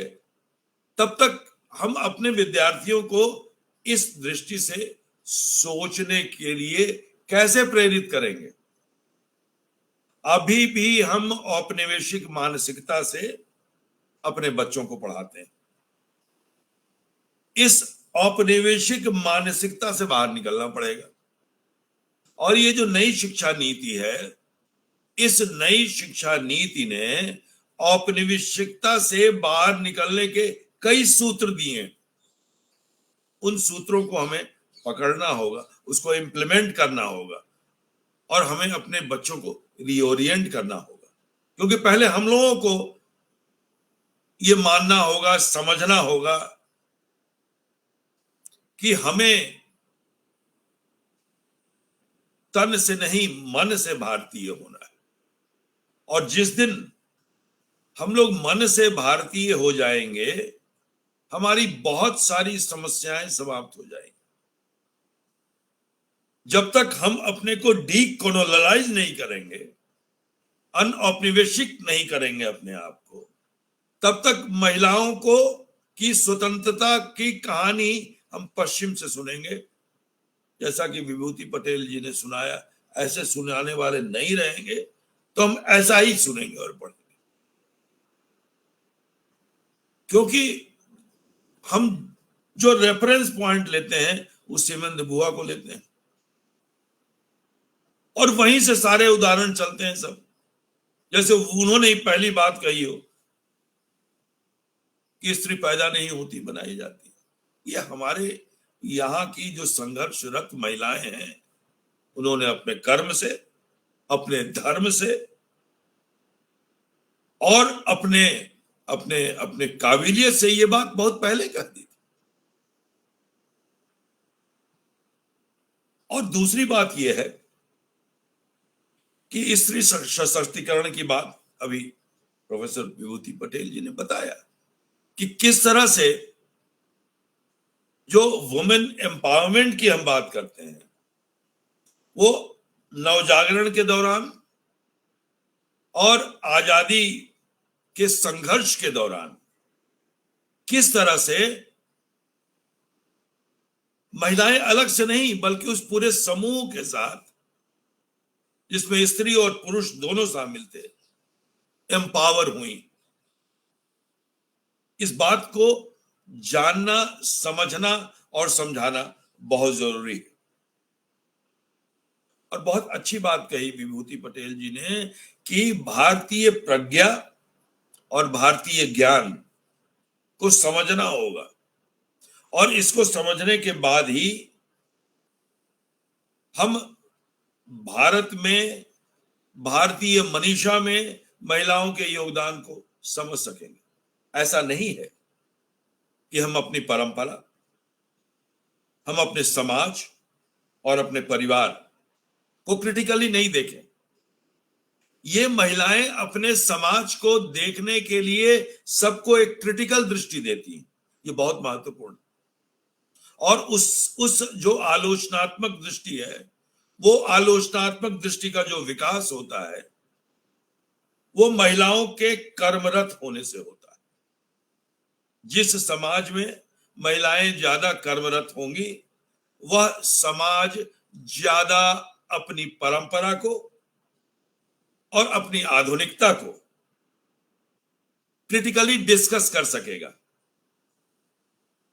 तब तक हम अपने विद्यार्थियों को इस दृष्टि से सोचने के लिए कैसे प्रेरित करेंगे। अभी भी हम औपनिवेशिक मानसिकता से अपने बच्चों को पढ़ाते हैं। इस औपनिवेशिक मानसिकता से बाहर निकलना पड़ेगा। और ये जो नई शिक्षा नीति है, इस नई शिक्षा नीति ने औपनिवेशिकता से बाहर निकलने के कई सूत्र दिए। उन सूत्रों को हमें पकड़ना होगा, उसको इम्प्लीमेंट करना होगा और हमें अपने बच्चों को रीओरिएंट करना होगा। क्योंकि पहले हम लोगों को ये मानना होगा, समझना होगा कि हमें तन से नहीं मन से भारतीय होना है। और जिस दिन हम लोग मन से भारतीय हो जाएंगे, हमारी बहुत सारी समस्याएं समाप्त हो जाएंगी। जब तक हम अपने को डीकोलोनाइज नहीं करेंगे, अनऔपनिवेशिक नहीं करेंगे अपने आप को, तब तक महिलाओं को की स्वतंत्रता की कहानी हम पश्चिम से सुनेंगे। जैसा कि विभूति पटेल जी ने सुनाया, ऐसे सुनाने वाले नहीं रहेंगे तो हम ऐसा ही सुनेंगे और पढ़ेंगे। क्योंकि हम जो रेफरेंस पॉइंट लेते हैं वो सीमेंद बुआ को लेते हैं और वहीं से सारे उदाहरण चलते हैं सब। जैसे उन्होंने ही पहली बात कही हो कि स्त्री पैदा नहीं होती, बनाई जाती। ये हमारे यहाँ की जो संघर्षरत महिलाएं हैं, उन्होंने अपने कर्म से, अपने धर्म से और अपने अपने अपने काबिलियत से ये बात बहुत पहले कह दी थी। और दूसरी बात यह है कि स्त्री सशक्तिकरण की बात अभी प्रोफेसर विभूति पटेल जी ने बताया कि किस तरह से जो वुमेन एम्पावरमेंट की हम बात करते हैं वो नवजागरण के दौरान और आजादी के संघर्ष के दौरान किस तरह से महिलाएं अलग से नहीं बल्कि उस पूरे समूह के साथ जिसमें स्त्री और पुरुष दोनों शामिल थे, एम्पावर हुई। इस बात को जानना, समझना और समझाना बहुत जरूरी है। और बहुत अच्छी बात कही विभूति पटेल जी ने कि भारतीय प्रज्ञा और भारतीय ज्ञान को समझना होगा और इसको समझने के बाद ही हम भारत में, भारतीय मनीषा में महिलाओं के योगदान को समझ सकेंगे। ऐसा नहीं है कि हम अपनी परंपरा, हम अपने समाज और अपने परिवार को क्रिटिकली नहीं देखें। ये महिलाएं अपने समाज को देखने के लिए सबको एक क्रिटिकल दृष्टि देती हैं। ये बहुत महत्वपूर्ण। और उस जो आलोचनात्मक दृष्टि है, वो आलोचनात्मक दृष्टि का जो विकास होता है वो महिलाओं के कर्मरत होने से होता है। जिस समाज में महिलाएं ज्यादा कर्मरत होंगी वह समाज ज्यादा अपनी परंपरा को और अपनी आधुनिकता को क्रिटिकली डिस्कस कर सकेगा।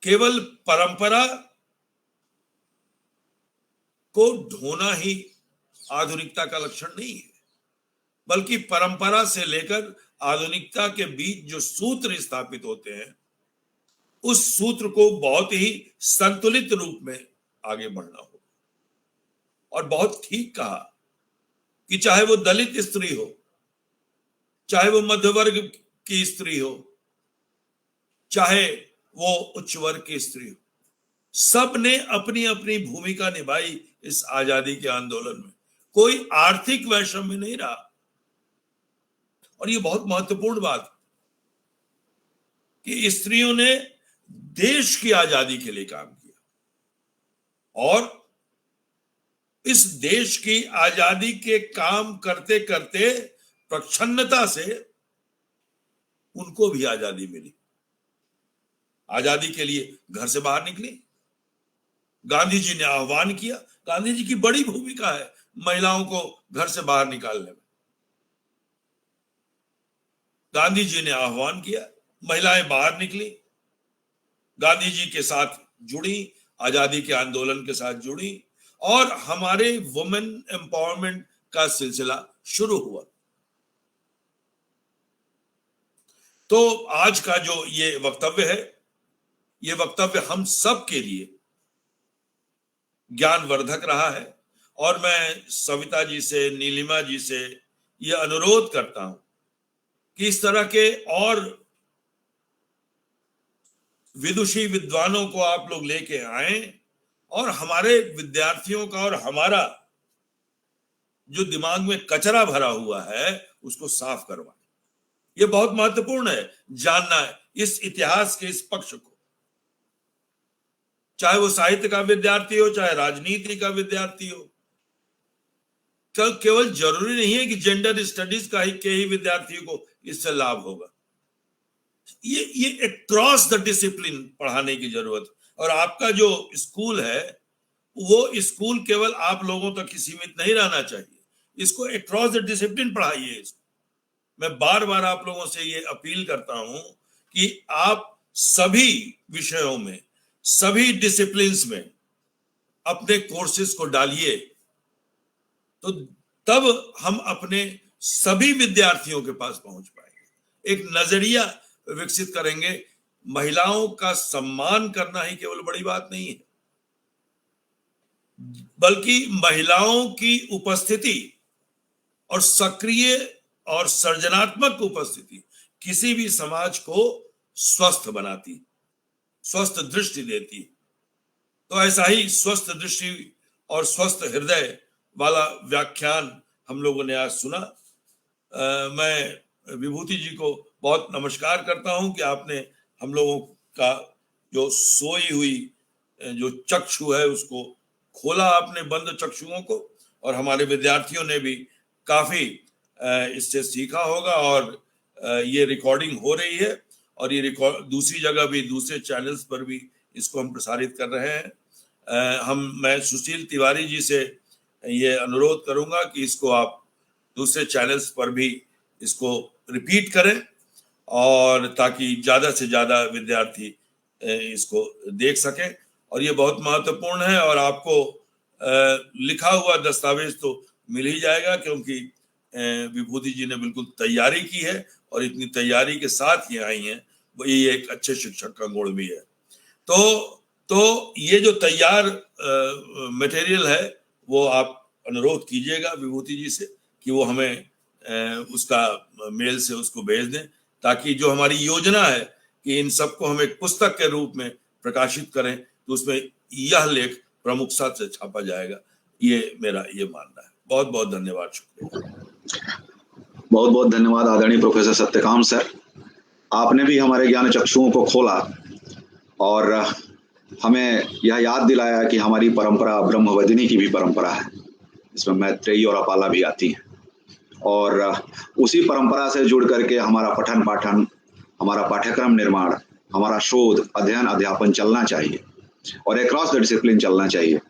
केवल परंपरा को ढोना ही आधुनिकता का लक्षण नहीं है, बल्कि परंपरा से लेकर आधुनिकता के बीच जो सूत्र स्थापित होते हैं उस सूत्र को बहुत ही संतुलित रूप में आगे बढ़ना होगा। और बहुत ठीक कहा कि चाहे वो दलित स्त्री हो, चाहे वो मध्य वर्ग की स्त्री हो, चाहे वो उच्च वर्ग की स्त्री हो, सब ने अपनी अपनी भूमिका निभाई इस आजादी के आंदोलन में। कोई आर्थिक वैषम्य नहीं रहा। और ये बहुत महत्वपूर्ण बात कि स्त्रियों ने देश की आजादी के लिए काम किया और इस देश की आजादी के काम करते करते प्रच्छन्नता से उनको भी आजादी मिली। आजादी के लिए घर से बाहर निकली। गांधी जी ने आह्वान किया। गांधी जी की बड़ी भूमिका है महिलाओं को घर से बाहर निकालने में। गांधी जी ने आह्वान किया, महिलाएं बाहर निकली, गांधी जी के साथ जुड़ी, आजादी के आंदोलन के साथ जुड़ी और हमारे वुमेन एम्पावरमेंट का सिलसिला शुरू हुआ। तो आज का जो ये वक्तव्य है, ये वक्तव्य हम सब के लिए ज्ञानवर्धक रहा है और मैं सविता जी से, नीलिमा जी से ये अनुरोध करता हूं कि इस तरह के और विदुषी विद्वानों को आप लोग लेके आएं और हमारे विद्यार्थियों का और हमारा जो दिमाग में कचरा भरा हुआ है उसको साफ करवाएं। ये बहुत महत्वपूर्ण है जानना है इस इतिहास के इस पक्ष को। चाहे वो साहित्य का विद्यार्थी हो, चाहे राजनीति का विद्यार्थी हो। केवल जरूरी नहीं है कि जेंडर स्टडीज के ही विद्यार्थियों को इससे लाभ होगा। ये अक्रॉस द डिसिप्लिन पढ़ाने की जरूरत है। और आपका जो स्कूल है वो स्कूल केवल आप लोगों तक ही सीमित नहीं रहना चाहिए। इसको अक्रॉस द डिसिप्लिन पढ़ाइए। मैं बार बार आप लोगों से ये अपील करता हूं कि आप सभी विषयों में, सभी डिसिप्लिन्स में अपने कोर्सेज को डालिए, तो तब हम अपने सभी विद्यार्थियों के पास पहुंच पाएंगे। एक नजरिया विकसित करेंगे। महिलाओं का सम्मान करना ही केवल बड़ी बात नहीं है, बल्कि महिलाओं की उपस्थिति और सक्रिय और सृजनात्मक उपस्थिति किसी भी समाज को स्वस्थ बनाती, स्वस्थ दृष्टि देती। तो ऐसा ही स्वस्थ दृष्टि और स्वस्थ हृदय वाला व्याख्यान हम लोगों ने आज सुना। मैं विभूति जी को बहुत नमस्कार करता हूं कि आपने हम लोगों का जो सोई हुई जो चक्षु है उसको खोला, आपने बंद चक्षुओं को, और हमारे विद्यार्थियों ने भी काफी इससे सीखा होगा। और ये रिकॉर्डिंग हो रही है और ये रिकॉर्ड दूसरी जगह भी, दूसरे चैनल्स पर भी इसको हम प्रसारित कर रहे हैं। मैं सुशील तिवारी जी से ये अनुरोध करूंगा कि इसको आप दूसरे चैनल्स पर भी इसको रिपीट करें, और ताकि ज्यादा से ज्यादा विद्यार्थी इसको देख सकें। और ये बहुत महत्वपूर्ण है, और आपको लिखा हुआ दस्तावेज तो मिल ही जाएगा, क्योंकि विभूति जी ने बिल्कुल तैयारी की है और इतनी तैयारी के साथ ये आई हैं, वही एक अच्छे शिक्षक का गुण भी है। तो ये जो तैयार मटेरियल है वो आप अनुरोध कीजिएगा विभूति जी से कि वो हमें उसका मेल से उसको भेज दें, ताकि जो हमारी योजना है कि इन सबको हम एक पुस्तक के रूप में प्रकाशित करें, तो उसमें यह लेख प्रमुखता से छापा जाएगा। ये मेरा ये मानना है। बहुत बहुत धन्यवाद, शुक्रिया। बहुत बहुत धन्यवाद आदरणीय प्रोफेसर सत्यकाम सर। आपने भी हमारे ज्ञान चक्षुओं को खोला और हमें यह याद दिलाया कि हमारी परंपरा ब्रह्मवदिनी की भी परंपरा है, इसमें मैत्रेयी और अपाला भी आती हैं, और उसी परंपरा से जुड़ करके हमारा पठन पाठन, हमारा पाठ्यक्रम निर्माण, हमारा शोध, अध्ययन, अध्यापन चलना चाहिए और अक्रॉस द डिसिप्लिन चलना चाहिए।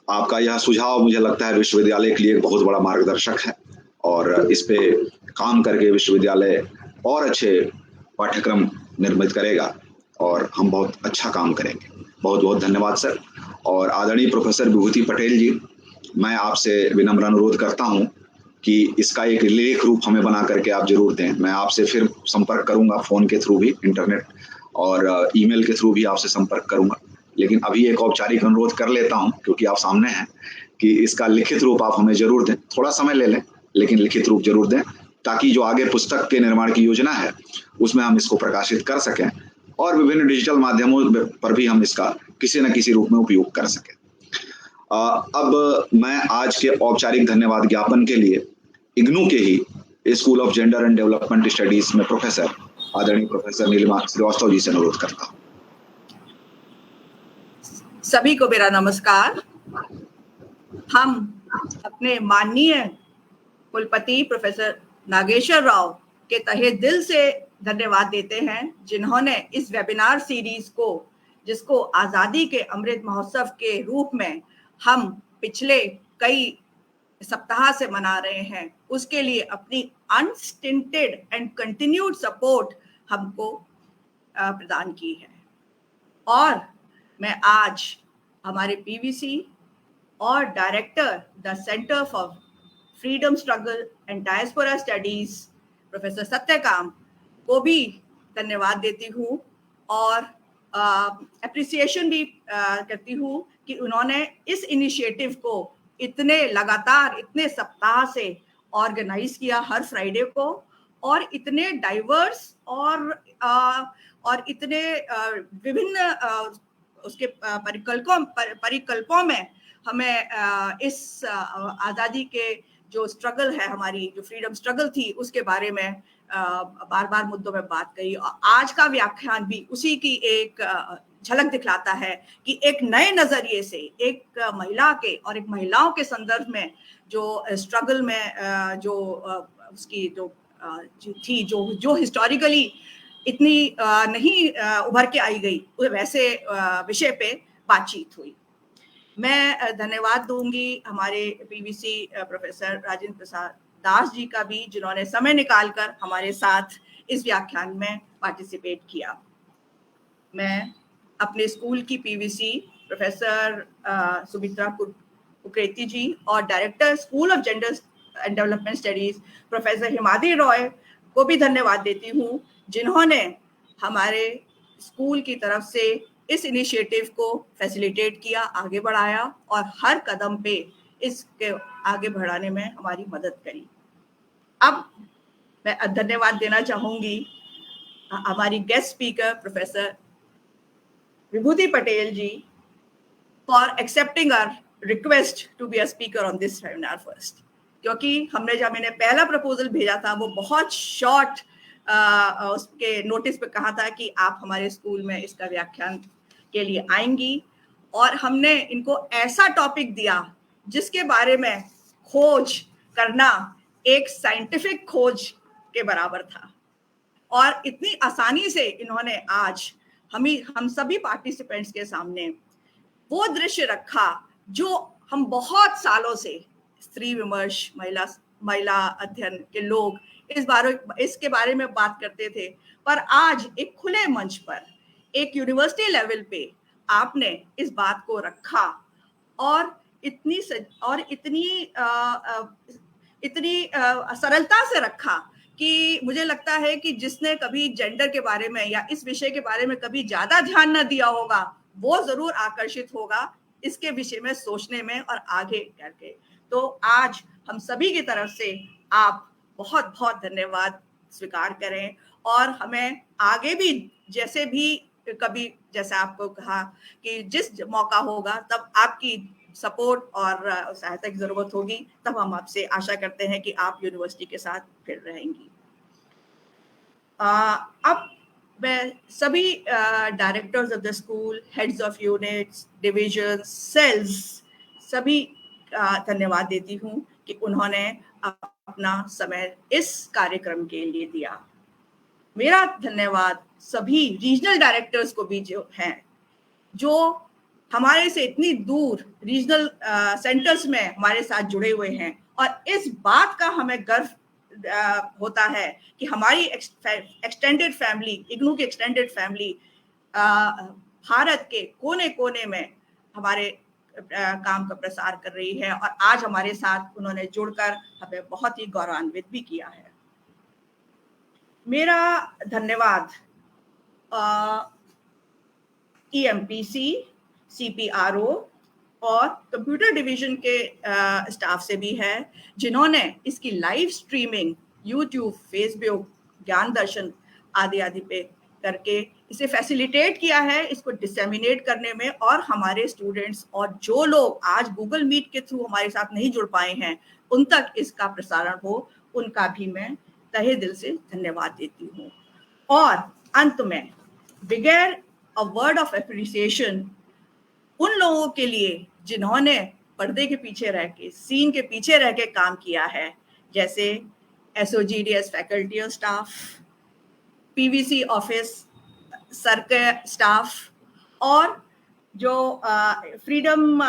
आपका यह सुझाव मुझे लगता है विश्वविद्यालय के लिए एक बहुत बड़ा मार्गदर्शक है, और इस पे काम करके विश्वविद्यालय और अच्छे पाठ्यक्रम निर्मित करेगा और हम बहुत अच्छा काम करेंगे। बहुत बहुत धन्यवाद सर। और आदरणीय प्रोफेसर विभूति पटेल जी, मैं आपसे विनम्र अनुरोध करता हूं कि इसका एक लेख रूप हमें बना करके आप जरूर दें। मैं आपसे फिर संपर्क करूंगा, फोन के थ्रू भी, इंटरनेट और ईमेल के थ्रू भी आपसे संपर्क करूंगा, लेकिन अभी एक औपचारिक अनुरोध कर लेता हूं क्योंकि आप सामने हैं, कि इसका लिखित रूप आप हमें जरूर दें। थोड़ा समय ले लें, लेकिन लिखित रूप जरूर दें, ताकि जो आगे पुस्तक के निर्माण की योजना है उसमें हम इसको प्रकाशित कर सकें और विभिन्न डिजिटल माध्यमों पर भी हम इसका किसी न किसी रूप में उपयोग कर सकें। अब मैं आज के औपचारिक धन्यवाद ज्ञापन के लिए इग्नू के ही school of gender and development studies में प्रोफेसर आदरणीय प्रोफेसर नीलिमा श्रीवास्तव जी से अनुरोध करता हूँ। सभी को मेरा नमस्कार। हम अपने माननीय कुलपति प्रोफेसर नागेश्वर राव के तहे दिल से धन्यवाद देते हैं, जिन्होंने इस वेबिनार सीरीज को, जिसको आजादी के अमृत महोत्सव के रूप में हम पिछले कई सप्ताह से मना रहे हैं, उसके लिए अपनी अनस्टिंटेड एंड कंटिन्यूड सपोर्ट हमको प्रदान की है। और मैं आज हमारे पीवीसी और director the centre for freedom struggle and diaspora studies professor Satyakam को भी धन्यवाद देती हूँ और एप्रिसिएशन भी करती हूँ कि उन्होंने इस इनिशिएटिव को इतने लगातार, इतने सप्ताह से ऑर्गेनाइज किया हर फ्राइडे को, और इतने डाइवर्स और इतने विभिन्न उसके परिकल्पों में हमें इस आज़ादी के जो स्ट्रगल है, हमारी जो फ्रीडम स्ट्रगल थी, उसके बारे में बार बार मुद्दों में बात करी। और आज का व्याख्यान भी उसी की एक झलक दिखलाता है कि एक नए नजरिए से एक महिला के और एक महिलाओं के संदर्भ में जो स्ट्रगल में जो उसकी जो थी, जो हिस्टोरिकली इतनी नहीं उभर के आई गई, वैसे विषय पे बातचीत हुई। मैं धन्यवाद दूंगी हमारे पीवीसी प्रोफेसर राजेंद्र प्रसाद दास जी का भी, जिन्होंने समय निकालकर हमारे साथ इस व्याख्यान में पार्टिसिपेट किया। मैं अपने स्कूल की पीवीसी प्रोफेसर सुमित्रा कुकरेती जी और director school of gender and development studies professor Himadri Roy को भी धन्यवाद देती हूँ, जिन्होंने हमारे स्कूल की तरफ से इस इनिशिएटिव को फैसिलिटेट किया, आगे बढ़ाया और हर कदम पे इसके आगे बढ़ाने में हमारी मदद करी। अब मैं धन्यवाद देना चाहूंगी हमारी guest speaker professor Vibhuti Patel ji for accepting our request to be a speaker on this webinar first, क्योंकि जब मैंने पहला प्रपोजल भेजा था वो बहुत शॉर्ट उसके नोटिस पे कहा था कि आप हमारे स्कूल में इसका व्याख्यान के लिए आएंगी, और हमने इनको ऐसा टॉपिक दिया जिसके बारे में खोज करना एक साइंटिफिक खोज के बराबर था, और इतनी आसानी से इन्होंने आज हम सभी पार्टिसिपेंट्स के सामने वो दृश्य रखा जो हम बहुत सालों से स्त्री विमर्श, महिला अध्ययन के लोग इसके बारे में बात करते थे, पर आज एक खुले मंच पर एक यूनिवर्सिटी लेवल पे आपने इस बात को रखा और इतनी सरलता से रखा कि मुझे लगता है कि जिसने कभी जेंडर के बारे में या इस विषय के बारे में कभी ज्यादा ध्यान न दिया होगा वो जरूर आकर्षित होगा इसके विषय में सोचने में और आगे करके। तो आज हम सभी की तरफ से आप बहुत बहुत धन्यवाद स्वीकार करें, और हमें आगे भी जैसे भी कभी, जैसा आपको कहा कि जिस मौका होगा तब आपकी सपोर्ट और सहायता की जरूरत होगी, तब हम आपसे आशा करते हैं कि आप यूनिवर्सिटी के साथ फिर रहेंगी। अब मैं सभी directors of the school, heads of units, division, cells, सभी धन्यवाद देती हूँ कि उन्होंने अपना समय इस कार्यक्रम के लिए दिया। मेरा धन्यवाद सभी रीजनल डायरेक्टर्स को भी जो हैं, जो हमारे से इतनी दूर रीजनल सेंटर्स में हमारे साथ जुड़े हुए हैं, और इस बात का हमें गर्व होता है कि हमारी एक्सटेंडेड फैमिली, इग्नू की एक्सटेंडेड फैमिली भारत के कोने कोने में हमारे काम का प्रसार कर रही है, और आज हमारे साथ उन्होंने जुड़कर हमें बहुत ही गौरवान्वित भी किया है। मेरा धन्यवाद EMPC, CPRO और कंप्यूटर डिवीजन के स्टाफ से भी है, जिन्होंने इसकी लाइव स्ट्रीमिंग YouTube, फेसबुक, ज्ञान दर्शन आदि पे करके इसे फैसिलिटेट किया है, इसको डिसेमिनेट करने में, और हमारे स्टूडेंट्स और जो लोग आज गूगल मीट के थ्रू हमारे साथ नहीं जुड़ पाए हैं उन तक इसका प्रसारण हो, उनका भी मैं तहे दिल से धन्यवाद देती हूँ। और अंत में बगैर अ वर्ड ऑफ एप्रिसिएशन उन लोगों के लिए जिन्होंने पर्दे के पीछे रह के, सीन के पीछे रह के काम किया है, जैसे SOGDS फैकल्टी और स्टाफ, PVC ऑफिस सर के स्टाफ, और जो freedom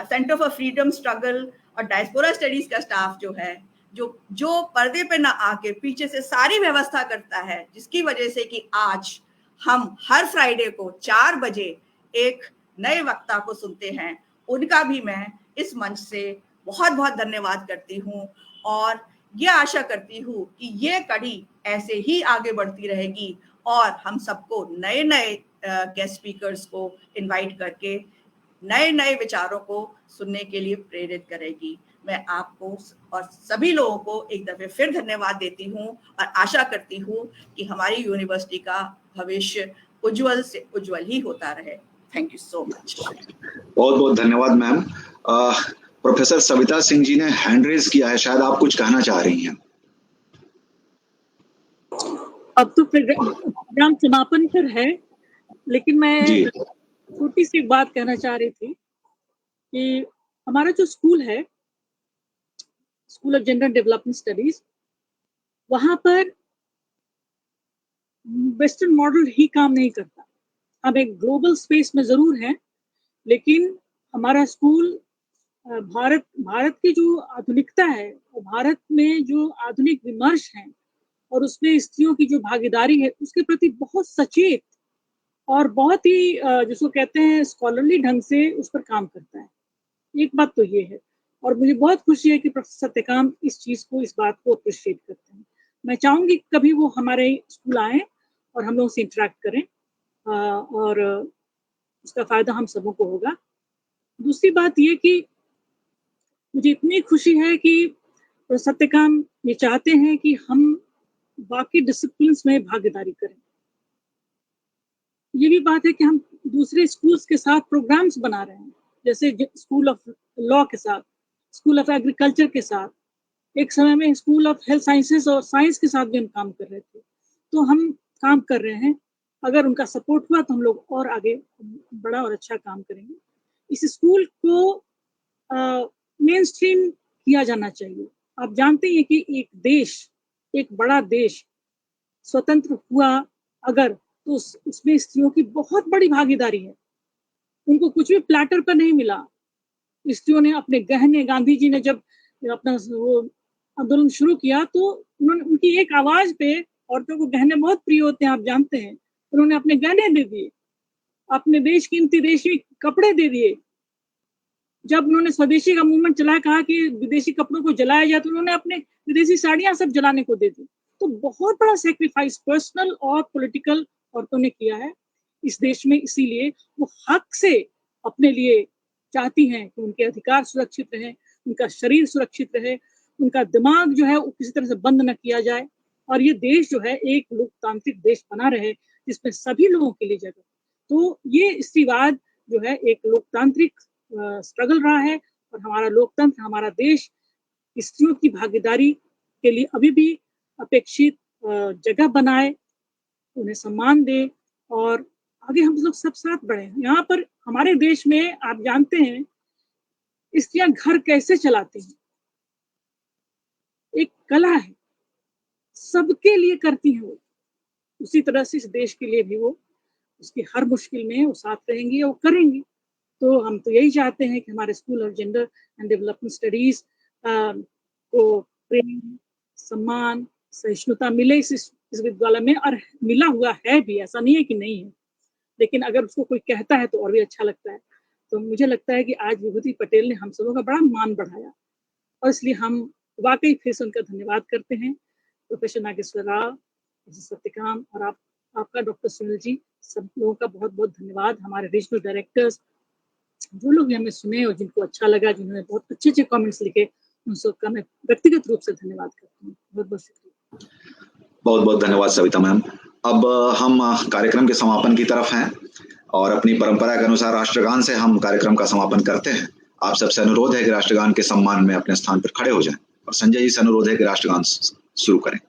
centre for freedom struggle और डायस्पोरा स्टडीज का स्टाफ जो है, जो पर्दे पे ना आके पीछे से सारी व्यवस्था करता है, जिसकी वजह से कि आज हम हर फ्राइडे को 4 बजे एक नए वक्ता को सुनते हैं, उनका भी मैं इस मंच से बहुत बहुत धन्यवाद करती हूँ, और ये आशा करती हूँ कि ये कड़ी ऐसे ही आगे बढ़ती रहेगी और हम सबको नए नए गेस्ट स्पीकर्स को इनवाइट करके नए नए विचारों को सुनने के लिए प्रेरित करेगी। मैं आपको और सभी लोगों को एक दफे फिर धन्यवाद देती हूँ और आशा करती हूँ कि हमारी यूनिवर्सिटी का भविष्य उज्जवल से उज्जवल ही होता रहे। Thank you so much. बहुत बहुत धन्यवाद मैम। प्रोफेसर सविता सिंह जी ने हैंड रेज किया है, शायद आप कुछ कहना चाह रही हैं। अब तो प्रोग्राम समापन पर है, लेकिन मैं छोटी सी बात कहना चाह रही थी कि हमारा जो स्कूल है, school of gender development studies, वहां पर वेस्टर्न मॉडल ही काम नहीं करता। हम एक ग्लोबल स्पेस में जरूर हैं, लेकिन हमारा स्कूल भारत की जो आधुनिकता है और भारत में जो आधुनिक विमर्श है और उसमें स्त्रियों की जो भागीदारी है उसके प्रति बहुत सचेत और बहुत ही जिसको कहते हैं स्कॉलरली ढंग से उस पर काम करता है। एक बात तो ये है, और मुझे बहुत खुशी है कि प्रोफेसर सत्यकाम इस बात को अप्रिशिएट करते हैं। मैं चाहूंगी कभी वो हमारे स्कूल आए और हम लोग से इंटरेक्ट करें, और उसका फायदा हम सबों को होगा। दूसरी बात ये कि मुझे इतनी खुशी है कि सत्यकाम ये चाहते हैं कि हम बाकी डिसिप्लिन्स में भागीदारी करें। ये भी बात है कि हम दूसरे स्कूल्स के साथ प्रोग्राम्स बना रहे हैं, जैसे स्कूल ऑफ लॉ के साथ, स्कूल ऑफ एग्रीकल्चर के साथ, एक समय में स्कूल ऑफ हेल्थ साइंसेस और साइंस के साथ भी हम काम कर रहे थे। तो हम काम कर रहे हैं, अगर उनका सपोर्ट हुआ तो हम लोग और आगे बड़ा और अच्छा काम करेंगे। इस स्कूल को मेन स्ट्रीम किया जाना चाहिए। आप जानते हैं कि एक देश, एक बड़ा देश स्वतंत्र हुआ अगर, तो उसमें स्त्रियों की बहुत बड़ी भागीदारी है। उनको कुछ भी प्लेटर पर नहीं मिला। स्त्रियों ने अपने गहने, गांधी जी ने जब अपना वो आंदोलन शुरू किया तो उन्होंने उनकी एक आवाज पे, औरतों को गहने बहुत प्रिय होते हैं आप जानते हैं, उन्होंने अपने गहने दे दिए, अपने कीमती देशी कपड़े दे दिए। जब उन्होंने स्वदेशी का मूवमेंट चलाया, कहा कि विदेशी कपड़ों को जलाया जाए, तो उन्होंने अपने विदेशी साड़ियां सब जलाने को दे दी। तो बहुत बड़ा सेक्रीफाइस पर्सनल और पॉलिटिकल औरतों ने किया है इस देश में। इसीलिए वो हक से अपने लिए चाहती हैं कि उनके अधिकार सुरक्षित रहे, उनका शरीर सुरक्षित रहे, उनका दिमाग जो है वो किसी तरह से बंद न किया जाए, और ये देश जो है एक लोकतांत्रिक देश बना रहे जिसमें सभी लोगों के लिए जगह। तो ये स्त्रीवाद जो है एक लोकतांत्रिक स्ट्रगल रहा है, और हमारा लोकतंत्र, हमारा देश स्त्रियों की भागीदारी के लिए अभी भी अपेक्षित जगह बनाए, उन्हें सम्मान दे, और आगे हम लोग सब साथ बढ़े। यहाँ पर हमारे देश में आप जानते हैं स्त्रियां घर कैसे चलाती हैं, एक कला है, सबके लिए करती हैं वो। उसी तरह से इस देश के लिए भी वो उसकी हर मुश्किल में वो साथ रहेंगी और करेंगी। तो हम तो यही चाहते हैं कि हमारे school of gender and development studies को प्रेम, सम्मान, सहिष्णुता मिले इस विद्यालय में, और मिला हुआ है भी, ऐसा नहीं है कि नहीं है, लेकिन अगर उसको कोई कहता है तो और भी अच्छा लगता है। तो मुझे लगता है कि आज विभूति पटेल ने हम सबों का बड़ा मान बढ़ाया, और इसलिए हम वाकई फिर से उनका धन्यवाद करते हैं। प्रोफेसर नागेश्वर राव, प्रोफेसर सत्यकाम, और आपका डॉक्टर सुनील जी, सब लोगों का बहुत बहुत धन्यवाद। हमारे रीजनल डायरेक्टर्स, जो लोग भी हमें सुने और जिनको अच्छा लगा, जिन्होंने बहुत अच्छे अच्छे कमेंट्स लिखे, उन सबका मैं व्यक्तिगत रूप से धन्यवाद करती हूँ। बहुत बहुत शुक्रिया। बहुत बहुत धन्यवाद सविता मैम। अब हम कार्यक्रम के समापन की तरफ हैं, और अपनी परंपरा के अनुसार राष्ट्रगान से हम कार्यक्रम का समापन करते हैं। आप सबसे अनुरोध है कि राष्ट्रगान के सम्मान में अपने स्थान पर खड़े हो जाएं, और संजय जी से अनुरोध है कि राष्ट्रगान शुरू करें।